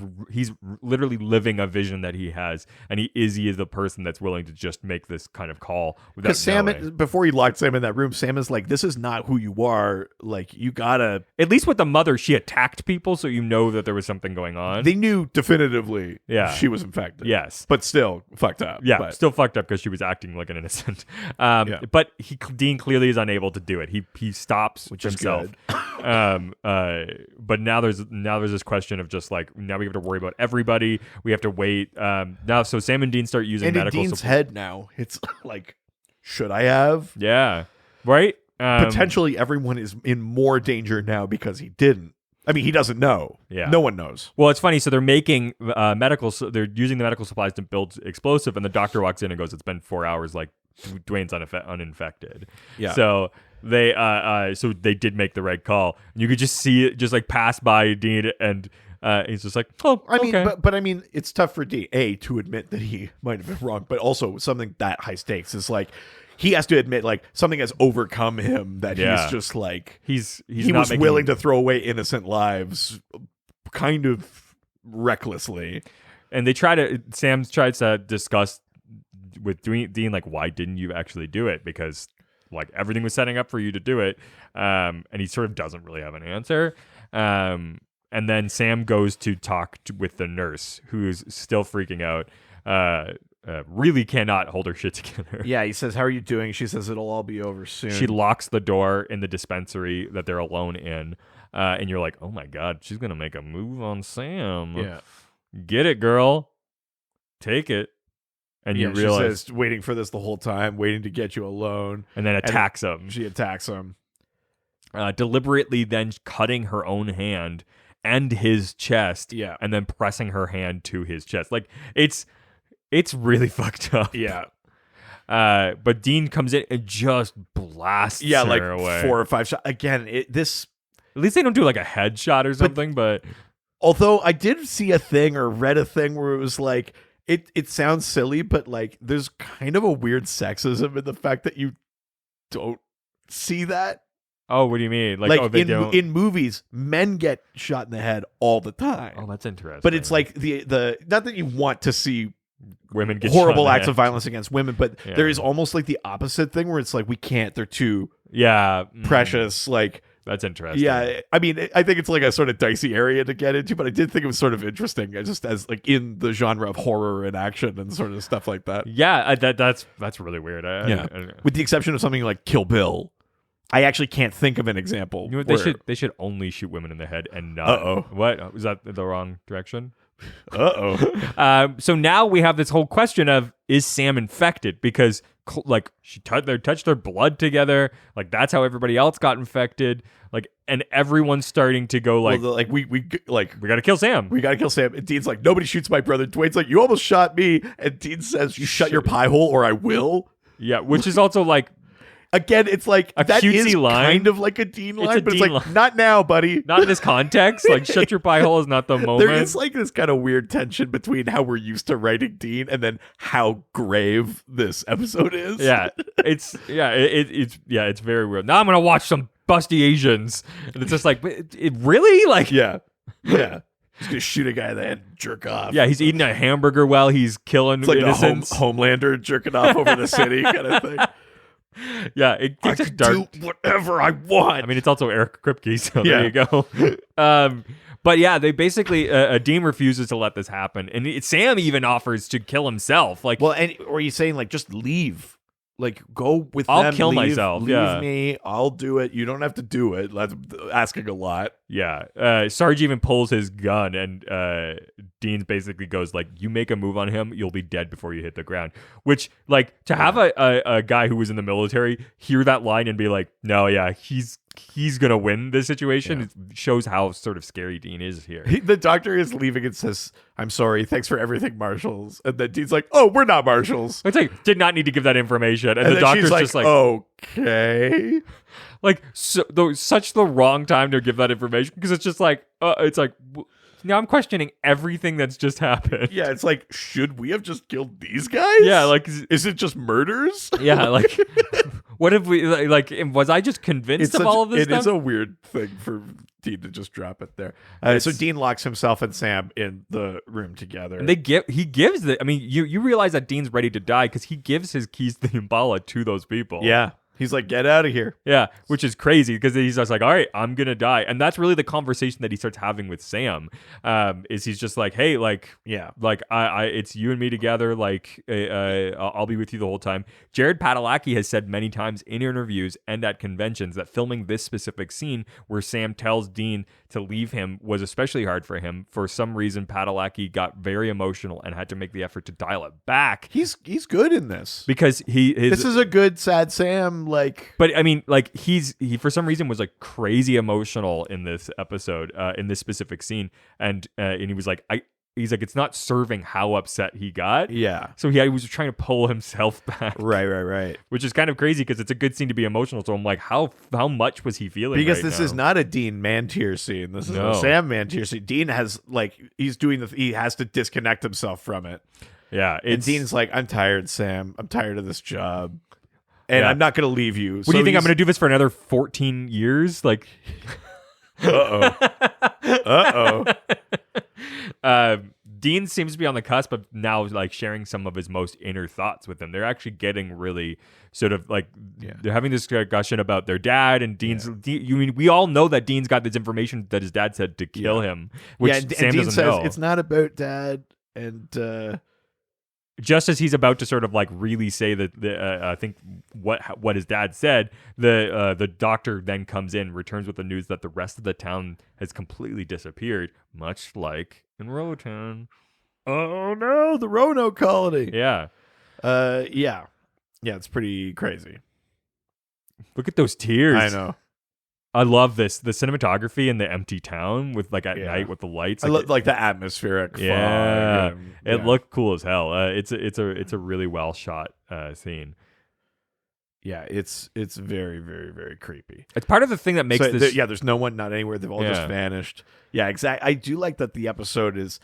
literally living a vision that he has, and he is the person that's willing to just make this kind of call. Because Sam, before he locked Sam in that room, Sam is like, "This is not who you are. Like, you gotta." At least with the mother, she attacked people, so you know that there was something going on. They knew definitively. Yeah. She was infected. Yes, but still fucked up. Yeah, still fucked up because she was acting like an innocent. But Dean clearly is unable to do it. He stops himself. But now there's this question of just like, now we have to worry about everybody. We have to wait. Now, so Sam and Dean start using medical in Dean's support. head now, it's like, should I have? Yeah, right. Potentially, everyone is in more danger now because he didn't. I mean, he doesn't know. Yeah, no one knows. Well, it's funny. So they're making they're using the medical supplies to build explosive, and the doctor walks in and goes, "It's been 4 hours. Like, Dwayne's uninfected." Yeah. So they did make the right call. You could just see it just like pass by Dean, and he's just like, "Oh, I mean, okay." but I mean, it's tough for Dean to admit that he might have been wrong, but also something that high stakes is like, he has to admit like something has overcome him, that he's just like he was willing to throw away innocent lives kind of recklessly. And Sam tries to discuss with Dean like, why didn't you actually do it? Because like everything was setting up for you to do it. And he sort of doesn't really have an answer. And then Sam goes to talk with the nurse, who's still freaking out. Really cannot hold her shit together. Yeah, he says, "How are you doing?" She says, "It'll all be over soon." She locks the door in the dispensary that they're alone in. And you're like, oh my God, she's going to make a move on Sam. Yeah. Get it, girl. Take it. And you realize, she says, waiting for this the whole time, waiting to get you alone. And then attacks him. She attacks him. Deliberately then cutting her own hand and his chest. Yeah. And then pressing her hand to his chest. Like, it's really fucked up. Yeah. But Dean comes in and just blasts her like away. 4 or 5 shots. Again, at least they don't do like a headshot or something, but although I did see a thing or read a thing where it was like, it sounds silly, but like there's kind of a weird sexism in the fact that you don't see that. Oh, what do you mean? Like in movies, men get shot in the head all the time. Oh, that's interesting. But it's like the not that you want to see women get horrible shot in acts of violence against women, but there is almost like the opposite thing where it's like, we can't, they're too precious. Like, that's interesting. Yeah, I mean, I think it's like a sort of dicey area to get into, but I did think it was sort of interesting, just as like in the genre of horror and action and sort of stuff like that. Yeah, that's really weird. With the exception of something like Kill Bill, I actually can't think of an example. You know, they should only shoot women in the head and not. What was that? The wrong direction? So now we have this whole question of, is Sam infected? Because like they touched their blood together, like that's how everybody else got infected. Like, and everyone's starting to go like, we gotta kill Sam. We gotta kill Sam. And Dean's like, nobody shoots my brother. Dwayne's like, you almost shot me. And Dean says, you shut your pie hole or I will. Yeah, which is also like, again, it's like a that cutesy is line. Kind of like a Dean line, but it's like, line. Not now, buddy. Not in this context. Like, shut your pie hole is not the moment. There is like this kind of weird tension between how we're used to writing Dean and then how grave this episode is. Yeah, it's very weird. Now I'm gonna watch some busty Asians, and it's just like, it really like yeah. He's gonna shoot a guy in the head and jerk off. Yeah, he's eating a hamburger while he's killing innocents. Homelander jerking off over the city kind of thing. Yeah, it takes a dark. Do whatever I want. I mean, it's also Eric Kripke, so there you go. But yeah, they basically Dean refuses to let this happen, and Sam even offers to kill himself. Like, or he's saying like, just leave. Like, go with them. I'll kill myself. Leave me. I'll do it. You don't have to do it. That's asking a lot. Yeah. Sarge even pulls his gun, and Dean basically goes like, you make a move on him, you'll be dead before you hit the ground. Which, like, to have a guy who was in the military hear that line and be like, no, yeah, he's gonna win this situation. It shows how sort of scary Dean is here. The doctor is leaving and says, I'm sorry, thanks for everything, Marshals. And then Dean's like, oh, we're not Marshals. It's like, did not need to give that information. And the doctor's just like, okay. Like, such the wrong time to give that information, because it's just like, it's like, now I'm questioning everything that's just happened. Yeah, it's like, should we have just killed these guys? Yeah, like, is it just murders? Yeah, like, What if we like? Was I just convinced of all of this It stuff? is a weird thing for Dean to just drop it there. So Dean locks himself and Sam in the room together. And he gives the. I mean, you realize that Dean's ready to die because he gives his keys to the Impala to those people. Yeah. He's like, get out of here. Yeah, which is crazy because he's just like, all right, I'm gonna die, and that's really the conversation that he starts having with Sam. Is he's just like, hey, like, Yeah. like I it's you and me together. Like, I'll be with you the whole time. Jared Padalecki has said many times in interviews and at conventions that filming this specific scene where Sam tells Dean to leave him was especially hard for him. For some reason, Padalecki got very emotional and had to make the effort to dial it back. He's good in this. Because this is a good sad Sam, like. But I mean, like he for some reason was like crazy emotional in this episode, in this specific scene, and he was like, he's like, it's not serving how upset he got. Yeah. So he was trying to pull himself back. Right. Which is kind of crazy because it's a good scene to be emotional. So I'm like, how much was he feeling? Because right this now? is not a Dean Mantier scene. This is a Sam Mantier scene. Dean has like he has to disconnect himself from it. Yeah. And Dean's like, I'm tired, Sam. I'm tired of this job. And I'm not going to leave you. What do you think? I'm going to do this for another 14 years? Like, Uh-oh. Dean seems to be on the cusp of now like sharing some of his most inner thoughts with them. They're actually getting really sort of like they're having this discussion about their dad and Dean's. You mean we all know that Dean's got this information that his dad said to kill him, which and Sam Dean doesn't says know. it's not about dad. And just as he's about to sort of like really say that, I think what his dad said, the doctor then comes in, returns with the news that the rest of the town has completely disappeared, much like in Croatoan. oh no, the Roanoke colony. Yeah. Yeah, it's pretty crazy. Look at those tears. I know. I love this. The cinematography in the empty town with like at night with the lights. I love like the atmospheric fog. Yeah. And, It looked cool as hell. It's a really well shot scene. Yeah, it's very, very, very creepy. It's part of the thing that makes this. There's no one, not anywhere. They've all just vanished. Yeah, exactly. I do like that the episode is.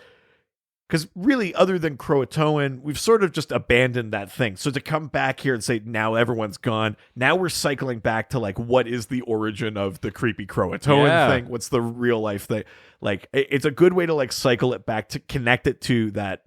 Because really, other than Croatoan, we've sort of just abandoned that thing. So to come back here and say, now everyone's gone, now we're cycling back to, like, what is the origin of the creepy Croatoan thing? What's the real life thing? Like, it's a good way to, like, cycle it back to connect it to that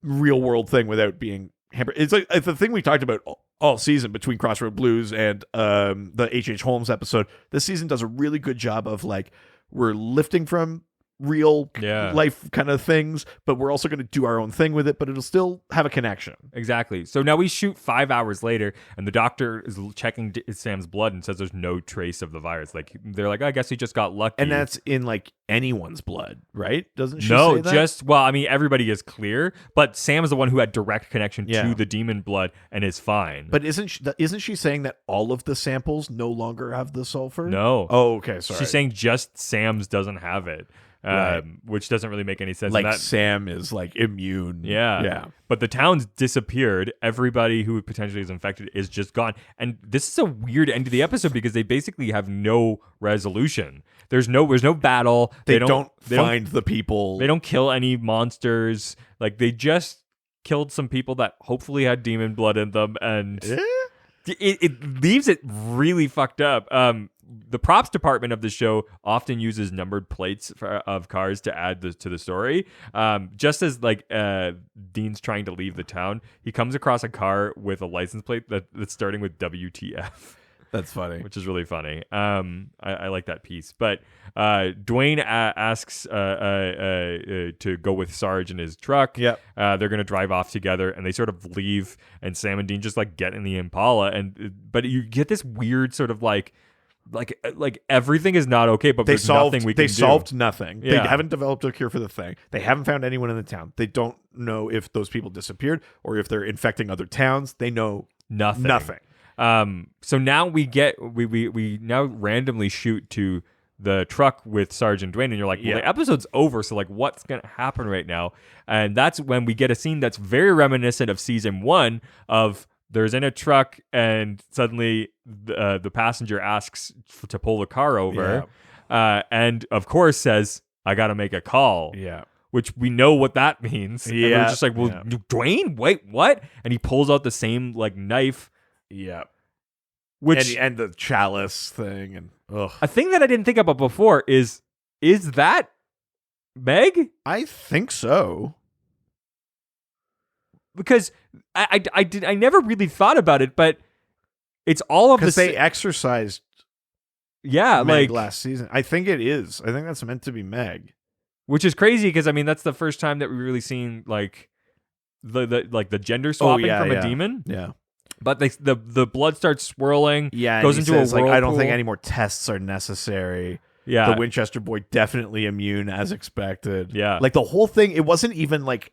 real world thing without being hampered. It's like the thing we talked about all season between Crossroad Blues and the H.H. Holmes episode. This season does a really good job of, like, we're lifting from real life kind of things, but we're also going to do our own thing with it, but it'll still have a connection. Exactly. So now we shoot 5 hours later, and the doctor is checking Sam's blood and says there's no trace of the virus. Like they're like, I guess he just got lucky. And that's in like anyone's blood, right? Doesn't she no, say that? I mean, everybody is clear, but Sam is the one who had direct connection to the demon blood and is fine. But isn't she saying that all of the samples no longer have the sulfur? No. Oh, okay. Sorry. She's saying just Sam's doesn't have it. Which doesn't really make any sense. Like Sam is like immune. Yeah. But the town's disappeared. Everybody who potentially is infected is just gone. And this is a weird end to the episode because they basically have no resolution. There's no battle. They don't find the people. They don't kill any monsters. Like they just killed some people that hopefully had demon blood in them, and it leaves it really fucked up. The props department of the show often uses numbered plates of cars to add to the story. Just as like Dean's trying to leave the town, he comes across a car with a license plate that's starting with WTF. That's funny. Which is really funny. I like that piece. But Dwayne asks to go with Sarge in his truck. Yep. They're going to drive off together, and they sort of leave, and Sam and Dean just like get in the Impala, but you get this weird sort of like everything is not okay, but there's nothing we can do. They solved nothing. Yeah. They haven't developed a cure for the thing. They haven't found anyone in the town. They don't know if those people disappeared or if they're infecting other towns. They know nothing. So now we now randomly shoot to the truck with Sergeant Dwayne, and you're like, well, the episode's over, so like what's gonna happen right now? And that's when we get a scene that's very reminiscent of season 1 of there's in a truck, and suddenly the passenger asks to pull the car over, and of course says, I gotta make a call. Yeah. Which we know what that means. And we're just like, well, Dwayne, wait, what? And he pulls out the same like knife. Yeah. Which and the chalice thing, and a thing that I didn't think about before is that Meg? I think so. Because I never really thought about it, but it's all of because the they exercised Meg Meg last season. I think it is. I think that's meant to be Meg. Which is crazy because I mean that's the first time that we've really seen like the gender swapping from a demon. Yeah. But the blood starts swirling. Yeah, goes into a whirlpool. I don't think any more tests are necessary. Yeah, the Winchester boy definitely immune as expected. Yeah, like the whole thing. It wasn't even like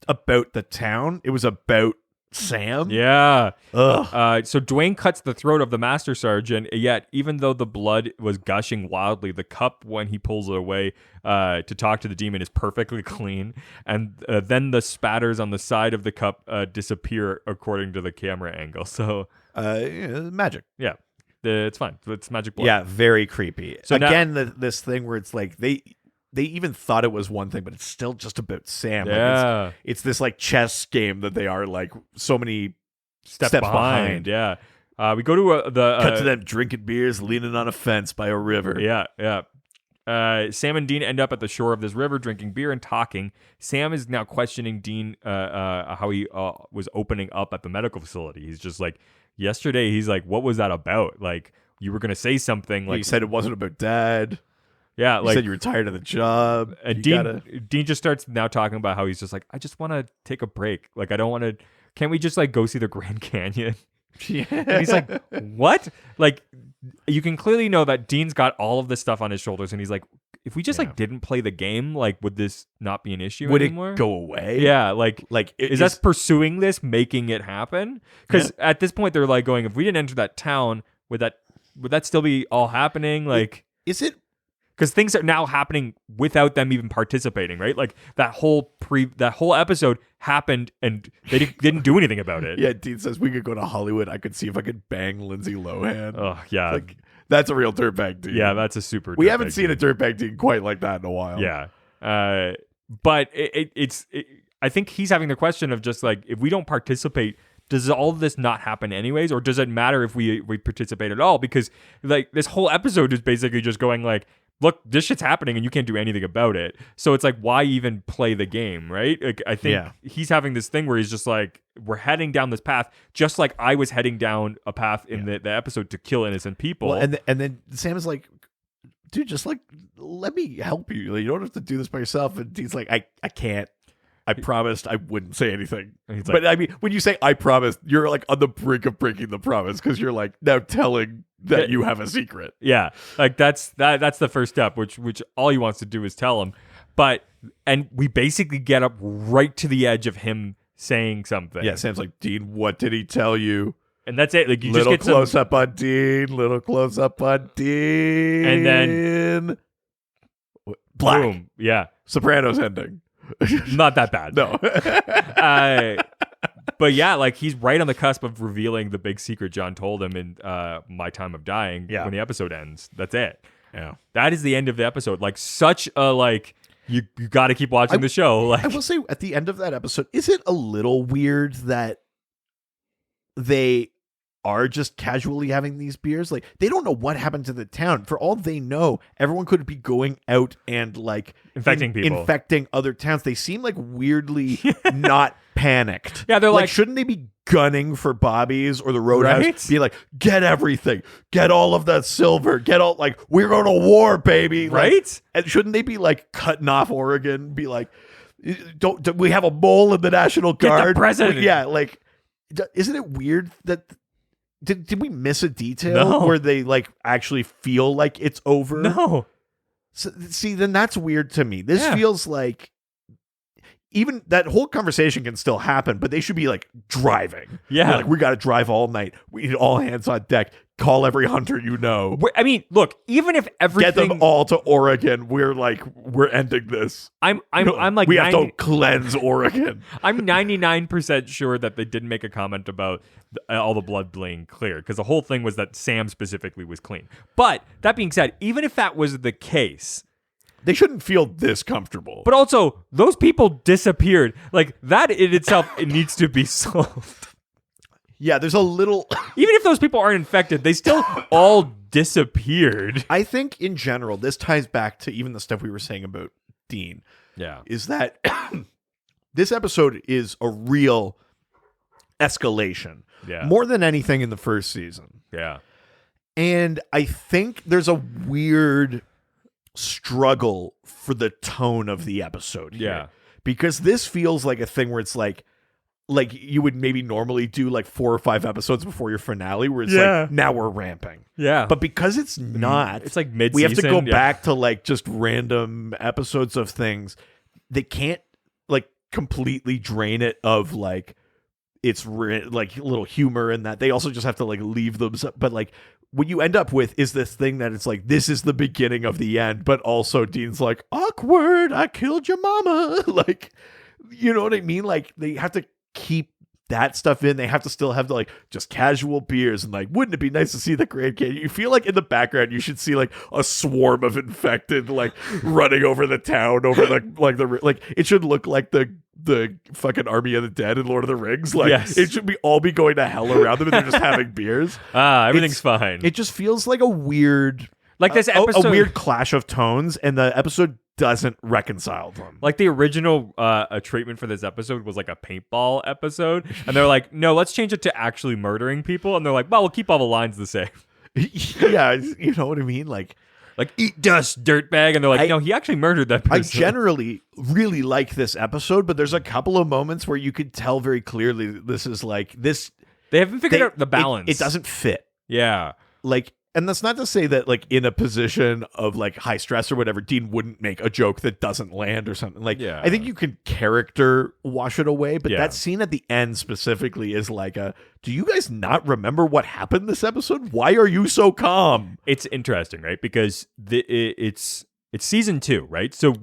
about the town. It was about Sam. Yeah. Ugh. So Dwayne cuts the throat of the Master Sergeant, yet even though the blood was gushing wildly, the cup, when he pulls it away to talk to the demon, is perfectly clean. And then the spatters on the side of the cup disappear according to the camera angle. So magic. Yeah. It's fine. It's magic blood. Yeah, very creepy. So again, this thing where it's like they even thought it was one thing, but it's still just about Sam. Yeah. Like it's this like chess game that they are like so many steps behind. Yeah. We go to cut to them drinking beers, leaning on a fence by a river. Yeah. Sam and Dean end up at the shore of this river drinking beer and talking. Sam is now questioning Dean how he was opening up at the medical facility. He's just like, yesterday, he's like, what was that about? Like, you were going to say something. Like, you said it wasn't about Dad. Yeah, you said you were tired of the job. And Dean just starts now talking about how he's just like, I just want to take a break. Like, I don't want to. Can't we just like go see the Grand Canyon? Yeah. And he's like, what? Like, you can clearly know that Dean's got all of this stuff on his shoulders, and he's like, if we just like didn't play the game, like, would this not be an issue anymore? Would it go away? Yeah, like is us pursuing this making it happen? Because at this point, they're like going, if we didn't enter that town, would that still be all happening? Like, is it? Because things are now happening without them even participating, right? Like that whole episode happened and they didn't do anything about it. Yeah, Dean says we could go to Hollywood. I could see if I could bang Lindsay Lohan. Oh yeah, like that's a real dirtbag Dean. Yeah, that's a super. We haven't seen a dirtbag Dean quite like that in a while. Yeah, but it's. I think he's having the question of just like, if we don't participate, does all of this not happen anyways, or does it matter if we participate at all? Because like this whole episode is basically just going like, look, this shit's happening and you can't do anything about it. So it's like, why even play the game, right? Like, I think he's having this thing where he's just like, we're heading down this path, just like I was heading down a path in the episode to kill innocent people. Well, and then Sam is like, dude, just like, let me help you. Like, you don't have to do this by yourself. And he's like, I can't. I promised I wouldn't say anything. But I mean, when you say I promised, you're like on the brink of breaking the promise because you're like now telling that you have a secret. Yeah, like that's the first step, which all he wants to do is tell him. And we basically get up right to the edge of him saying something. Yeah, Sam's like, Dean, what did he tell you? And that's it. Like, you little just get close up on Dean, little close up on Dean, and then black. Boom. Yeah, Sopranos ending. Not that bad. No. But yeah, like he's right on the cusp of revealing the big secret John told him in My Time of Dying when the episode ends. That's it. Yeah. That is the end of the episode. Like such a like you got to keep watching the show. Like I will say at the end of that episode, is it a little weird that they are just casually having these beers? Like they don't know what happened to the town. For all they know, everyone could be going out and like infecting people, infecting other towns. They seem like weirdly not panicked. Yeah, they're like, shouldn't they be gunning for Bobby's or the Roadhouse? Right? Be like, get everything, get all of that silver, get all like we're going to war, baby. Right? Like, and shouldn't they be like cutting off Oregon? Be like, don't we have a mole in the National Guard? Get the president. Yeah, like, isn't it weird that? Did we miss a detail where they like actually feel like it's over? No. So, see, then that's weird to me. This feels like even that whole conversation can still happen, but they should be like driving. Yeah. They're like, we got to drive all night. We need all hands on deck. Call every hunter you know. I mean, look, even if everything... Get them all to Oregon. We're ending this. I'm like... We have to cleanse Oregon. I'm 99% sure that they didn't make a comment about all the blood being clear, because the whole thing was that Sam specifically was clean. But, that being said, even if that was the case... They shouldn't feel this comfortable. But also, those people disappeared. Like, that in itself, it needs to be solved. Yeah, there's a little. Even if those people aren't infected, they still all disappeared. I think in general, this ties back to even the stuff we were saying about Dean. Yeah. Is that this episode is a real escalation. Yeah. More than anything in the first season. Yeah. And I think there's a weird struggle for the tone of the episode here. Yeah. Because this feels like a thing where it's like you would maybe normally do like 4 or 5 episodes before your finale where it's like, now we're ramping. Yeah. But because it's not, it's like mid-season. we have to go back to like just random episodes of things. They can't like completely drain it of like it's like little humor and that. They also just have to like leave them. But like what you end up with is this thing that it's like, this is the beginning of the end. But also Dean's like, awkward, I killed your mama. Like, you know what I mean? Like they have to keep that stuff in. They have to still have the like just casual beers and like, wouldn't it be nice to see the Grand Canyon? You feel like in the background you should see like a swarm of infected like running over the town, over like it should look like the fucking Army of the Dead in Lord of the Rings. Like it should be all be going to hell around them and they're just having beers. Everything's fine. It just feels like a weird like this episode, a weird clash of tones, and the episode doesn't reconcile them. Like the original treatment for this episode was like a paintball episode, and they're like, no, let's change it to actually murdering people, and they're like, well, we'll keep all the lines the same. Yeah, you know what I mean? Like eat dust, dirtbag, and they're like, no, he actually murdered that person. I generally really like this episode, but there's a couple of moments where you could tell very clearly this is like this. They haven't figured out the balance. It doesn't fit. Yeah, like. And that's not to say that, like, in a position of, like, high stress or whatever, Dean wouldn't make a joke that doesn't land or something. Like, I think you can character wash it away, but that scene at the end specifically is like do you guys not remember what happened this episode? Why are you so calm? It's interesting, right? Because it's season 2, right? So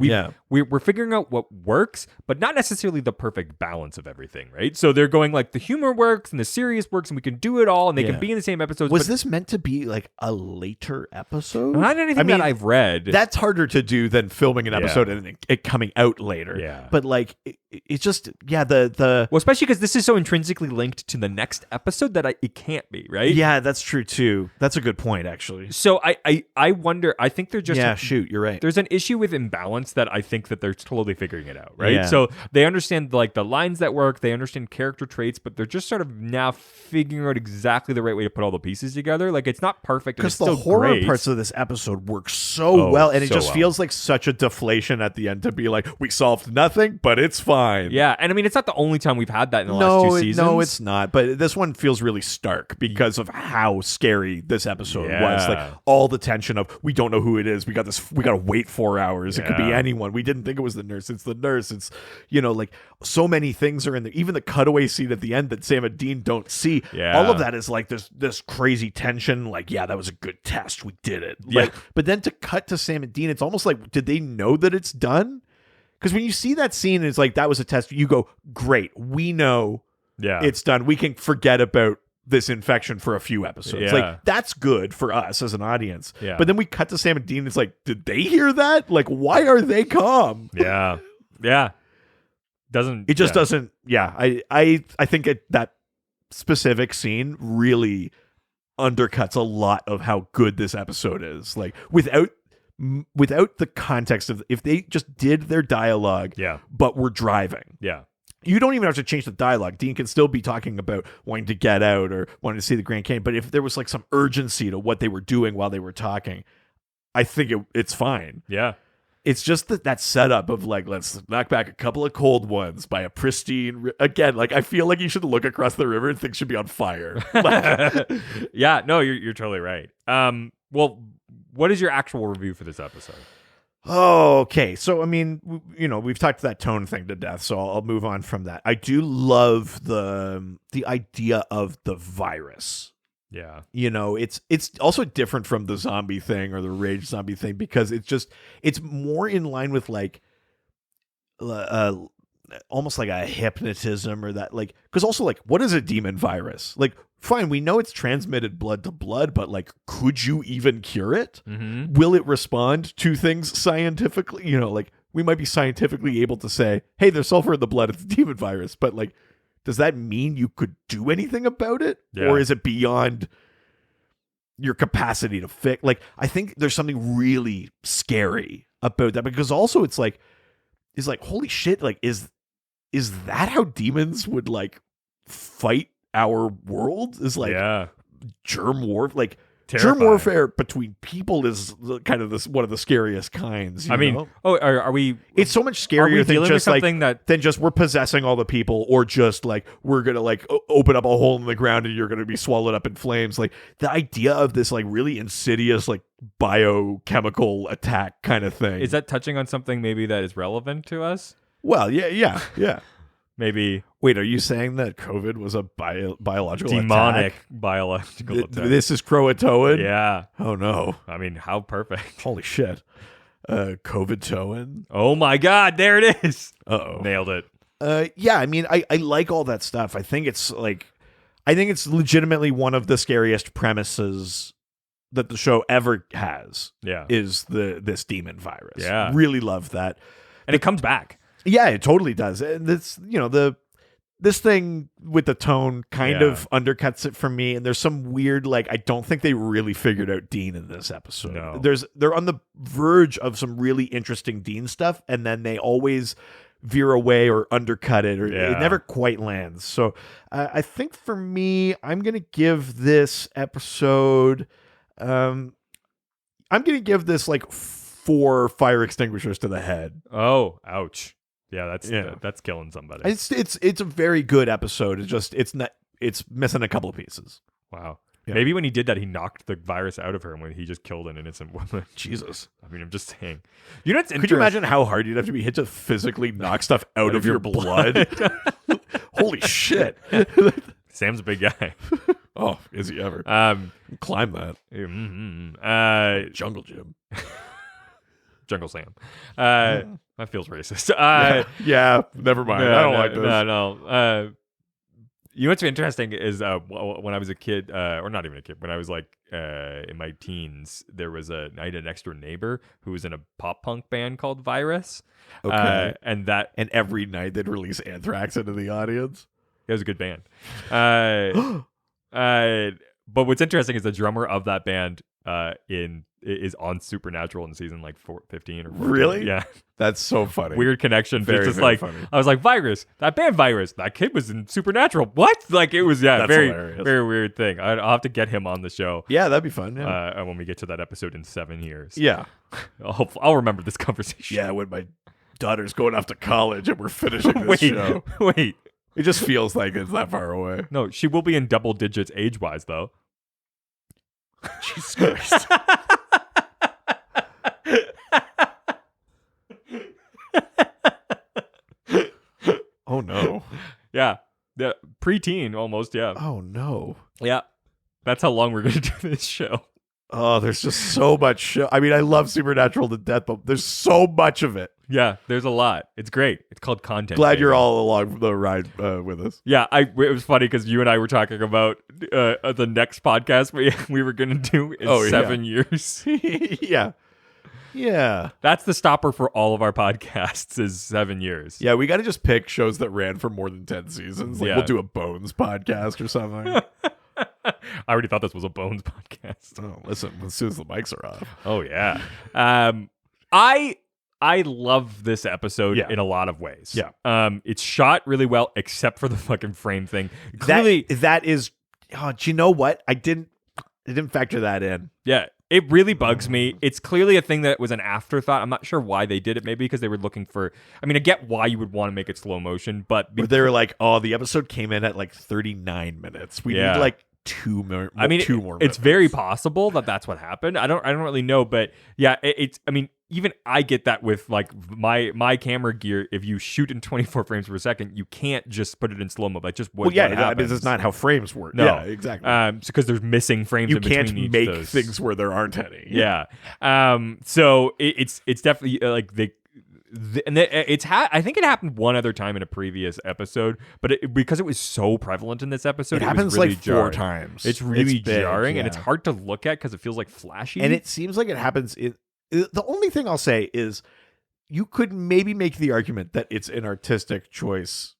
we're figuring out what works, but not necessarily the perfect balance of everything, right? So they're going like the humor works and the serious works and we can do it all and they can be in the same episodes. Was this meant to be like a later episode? Not anything that I've read. That's harder to do than filming an episode and it coming out later. Yeah. But like it's just the well, especially because this is so intrinsically linked to the next episode that it can't be, right? Yeah, that's true too. That's a good point, actually. So I wonder. I think they're just shoot, you're right. There's an issue with imbalance that I think that they're totally figuring it out, right? Yeah. So they understand like the lines that work, they understand character traits, but they're just sort of now figuring out exactly the right way to put all the pieces together. Like it's not perfect because the horror great. parts of this episode work so well, and it just well. feels like such a deflation at the end to be like, we solved nothing, but it's fine. Yeah, and I mean it's not the only time we've had that in the last 2 seasons. No, it's not. But this one feels really stark because of how scary this episode was. Like all the tension of we don't know who it is. We got to wait 4 hours. It could be anyone. We didn't think it was the nurse. It's the nurse. It's like so many things are in there. Even the cutaway scene at the end that Sam and Dean don't see. Yeah. All of that is like this crazy tension. Like, yeah, that was a good test. We did it. Like, but then to cut to Sam and Dean, it's almost like, did they know that it's done? Because when you see that scene, it's like, that was a test. You go, great. We know it's done. We can forget about this infection for a few episodes. Yeah. Like, that's good for us as an audience. Yeah. But then we cut to Sam and Dean. It's like, did they hear that? Like, why are they calm? Yeah. It just doesn't. Yeah. I think that specific scene really undercuts a lot of how good this episode is. Like, without the context of if they just did their dialogue, but were driving. Yeah. You don't even have to change the dialogue. Dean can still be talking about wanting to get out or wanting to see the Grand Canyon. But if there was like some urgency to what they were doing while they were talking, I think it's fine. Yeah. It's just that setup of like, let's knock back a couple of cold ones by a pristine. Again, like I feel like you should look across the river and things should be on fire. Yeah, no, you're totally right. Well, what is your actual review for this episode? Oh, okay. So, I mean, we've talked that tone thing to death, so I'll move on from that. I do love the idea of the virus. Yeah. It's also different from the zombie thing or the rage zombie thing because it's more in line with like almost like a hypnotism or that, like, because also like, what is a demon virus? Like, fine, we know it's transmitted blood to blood, but like, could you even cure it? Mm-hmm. Will it respond to things scientifically? Like we might be scientifically able to say, hey, there's sulfur in the blood, it's a demon virus, but like, does that mean you could do anything about it? Yeah. Or is it beyond your capacity to fix? Like, I think there's something really scary about that, because also it's like, holy shit, like, is that how demons would like fight our world? Is like germ war, like Terrifying. germ warfare between people is kind of one of the scariest kinds. You know? Are we? It's so much Are we scarier than dealing with just like something that? than just we're possessing all the people, or just like we're gonna like open up a hole in the ground and you're gonna be swallowed up in flames. Like the idea of this like really insidious like biochemical attack kind of thing. Is that touching on something maybe that is relevant to us? Well, yeah. Maybe Wait, are you saying that COVID was a biological demonic attack? biological attack. This is Croatoan? Yeah. Oh no. I mean, how perfect. Holy shit. COVID-toan? Oh my God, there it is. Uh-oh. Nailed it. Yeah, I mean, I like all that stuff. I think it's legitimately one of the scariest premises that the show ever has. Yeah. Is this demon virus. Yeah. Really love that. And it comes back. Yeah, it totally does. And it's, this thing with the tone kind of undercuts it for me. And there's some weird, like, I don't think they really figured out Dean in this episode. No. They're on the verge of some really interesting Dean stuff, and then they always veer away or undercut it, or it never quite lands. So I think for me, I'm going to give this episode, I'm going to give this like 4 fire extinguishers to the head. Oh, ouch. Yeah, that's killing somebody. It's a very good episode. It's missing a couple of pieces. Wow. Yeah. Maybe when he did that, he knocked the virus out of her when he just killed an innocent woman. Jesus. I mean, I'm just saying. You know what's Could you imagine how hard you'd have to be hit to physically knock stuff out of your blood? Holy shit. Sam's a big guy. Oh, is he ever? Climb that. Jungle Gym. Jungle Sam. That feels racist. Yeah, never mind. I don't like this. No. You know what's interesting is when I was a kid, or not even a kid, when I was like in my teens, I had an next door neighbor who was in a pop punk band called Virus. Okay. And every night they'd release Anthrax into the audience. It was a good band. But what's interesting is the drummer of that band is on Supernatural in season like 15 or 14. Really? Yeah. That's so funny. Weird connection. Very, just very like funny. I was like, Virus, that band Virus, that kid was in Supernatural. What? Like it was That's very hilarious. very weird thing. I'll have to get him on the show. Yeah, that'd be fun. Yeah. When we get to that episode in 7 years. Yeah. I'll remember this conversation. Yeah, when my daughter's going off to college and we're finishing this show. Wait. It just feels like it's that far away. No, she will be in double digits age-wise though. Jesus Christ. Oh no. Yeah. Preteen almost, yeah. Oh no. Yeah. That's how long we're going to do this show. Oh, there's just so much show. I mean, I love Supernatural to death, but there's so much of it. Yeah, there's a lot. It's great. It's called content. Glad baby. you're all along the ride with us. Yeah, it was funny because you and I were talking about the next podcast we were going to do in 7 years. Yeah. Yeah. That's the stopper for all of our podcasts is 7 years. Yeah, we got to just pick shows that ran for more than 10 seasons. Like, Yeah. we'll do a Bones podcast or something. I already thought this was a Bones podcast. Oh, listen, as soon as the mics are off. Oh, yeah. I love this episode in a lot of ways. Yeah. It's shot really well, except for the fucking frame thing. Clearly, that is. Oh, do you know what? I didn't factor that in. yeah, it really bugs me. It's clearly a thing that was an afterthought. I'm not sure why they did it. Maybe because they were looking for. I mean, I get why you would want to make it slow motion, but They were like, "Oh, the episode came in at like 39 minutes. We need like 2 more. I mean, 2 more. It's minutes." very possible that that's what happened. I don't really know, but yeah, it's. I mean, even I get that with like my camera gear. If you shoot in 24 frames per second, you can't just put it in slow mo. Like just what I mean, happens. it's not how frames work. No. Yeah, exactly. Because there's missing frames. You in can't between make those. things where there aren't any. Yeah. So it's definitely like I think it happened one other time in a previous episode, but because it was so prevalent in this episode, It happens was really like jarring. 4 times. It's really big, jarring, and it's yeah. hard to look at because it feels like flashy. And it seems like it happens. The only thing I'll say is you could maybe make the argument that it's an artistic choice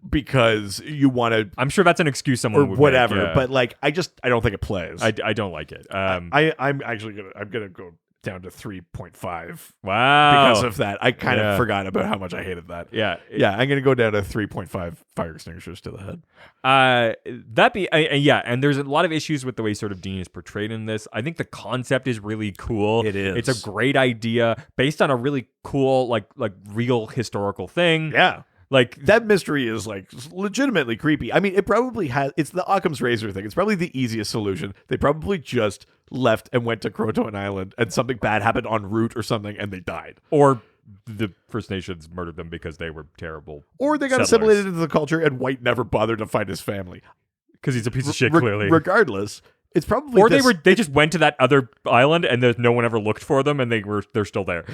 because you want to, I'm sure that's an excuse someone or would whatever. make, yeah. But like, I don't think it plays. I don't like it. I'm gonna go down to 3.5 Wow. because of that. I kind of forgot about how much I hated that. Yeah. Yeah, I'm gonna go down to 3.5 fire extinguishers to the head. And there's a lot of issues with the way sort of Dean is portrayed in this. I think the concept is really cool. It is. It's a great idea based on a really cool, like real historical thing. Yeah. Like that mystery is like legitimately creepy. I mean, it probably has. It's the Occam's razor thing. It's probably the easiest solution. They probably just left and went to Croatoan Island, and something bad happened en route or something, and they died. Or the First Nations murdered them because they were terrible. Or they got assimilated into the culture, and White never bothered to find his family because he's a piece of shit. Clearly, regardless. It's probably, or they just went to that other island and no one ever looked for them and they're still there.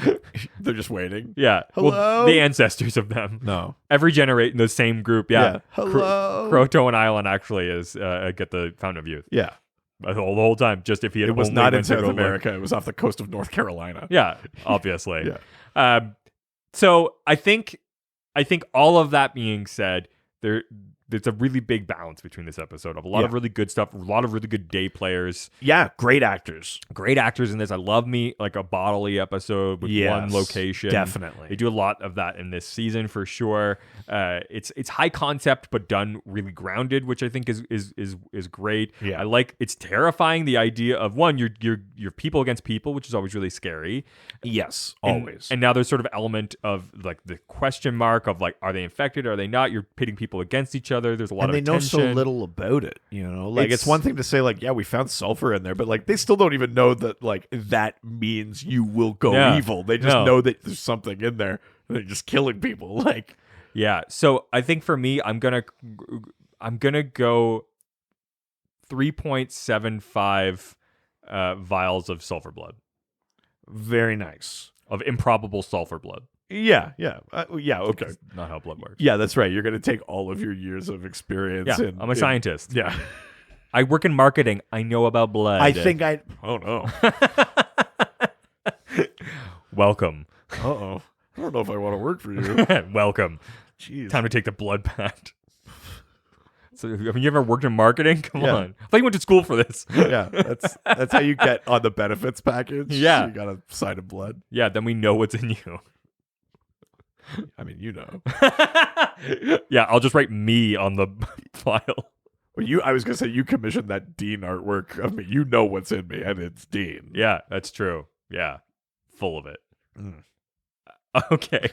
They're just waiting. Yeah. Hello? Well, the ancestors of them. No. Every generation, the same group. Yeah. Hello. Croatoan Island actually is get the Fountain of Youth. Yeah. The whole time, just if he had. It was not in South America. It was off the coast of North Carolina. Yeah, obviously. Yeah. So I think all of that being said, there's a really big balance between this episode of a lot of really good stuff, a lot of really good day players. Yeah, great actors. Great actors in this. I love me like a bodily episode with one location. Definitely. They do a lot of that in this season for sure. It's high concept but done really grounded, which I think is great. Yeah. I like it's terrifying the idea of one, you're people against people, which is always really scary. Yes, always. And now there's sort of element of like the question mark of like, are they infected? Are they not? You're pitting people against each other. There's a lot of tension. And they know so little about it, you know? Like, it's one thing to say, like, yeah, we found sulfur in there, but, like, they still don't even know that, like, that means you will go evil. They just know that there's something in there. They're just killing people, like. Yeah, so I think for me, I'm gonna go 3.75 vials of sulfur blood. Very nice. Of improbable sulfur blood. Yeah, okay. That's not how blood works. Yeah, that's right. You're going to take all of your years of experience. Yeah, I'm a scientist. Yeah. I work in marketing. I know about blood. Oh, no. Welcome. Uh-oh. I don't know if I want to work for you. Welcome. Jeez. Time to take the blood bath. So, have you ever worked in marketing? Come on. I thought you went to school for this. Yeah, that's how you get on the benefits package. Yeah. You got a side of blood. Yeah, then we know what's in you. I mean, you know. Yeah, I'll just write me on the file. Well, I was going to say, you commissioned that Dean artwork of me. You know what's in me, and it's Dean. Yeah, that's true. Yeah, full of it. Okay,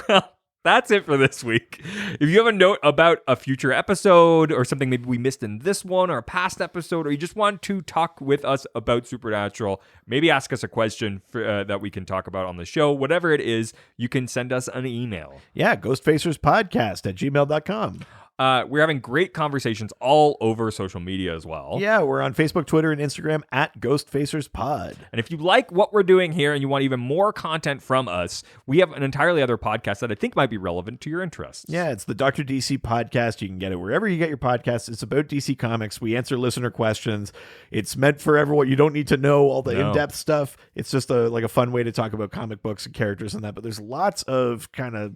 well, that's it for this week. If you have a note about a future episode or something maybe we missed in this one or a past episode, or you just want to talk with us about Supernatural, maybe ask us a question that we can talk about on the show, whatever it is, you can send us an email. Yeah, ghostfacerspodcast@gmail.com. We're having great conversations all over social media as well. Yeah, we're on Facebook, Twitter, and Instagram @GhostFacersPod. And if you like what we're doing here and you want even more content from us, we have an entirely other podcast that I think might be relevant to your interests. Yeah, it's the Dr. DC podcast. You can get it wherever you get your podcasts. It's about DC Comics. We answer listener questions. It's meant for everyone. You don't need to know all the in-depth stuff. It's just a fun way to talk about comic books and characters and that. But there's lots of kind of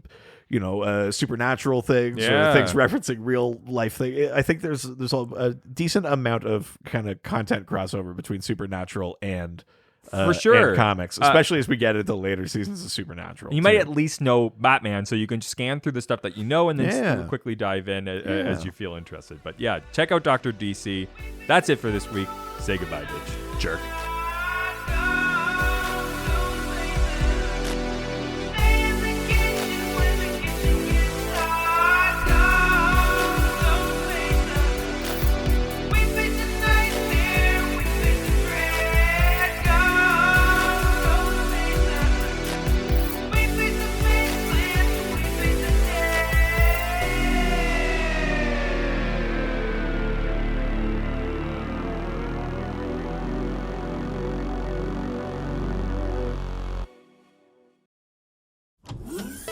supernatural things or things referencing real life things. I think there's a decent amount of kind of content crossover between Supernatural and for sure and comics, especially as we get into later seasons of Supernatural. You might at least know Batman, so you can scan through the stuff that you know and then quickly dive in as you feel interested. But yeah, check out Dr. DC. That's it for this week. Say goodbye, bitch. Jerk.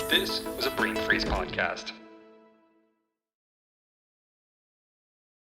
This was a Brain Freeze podcast.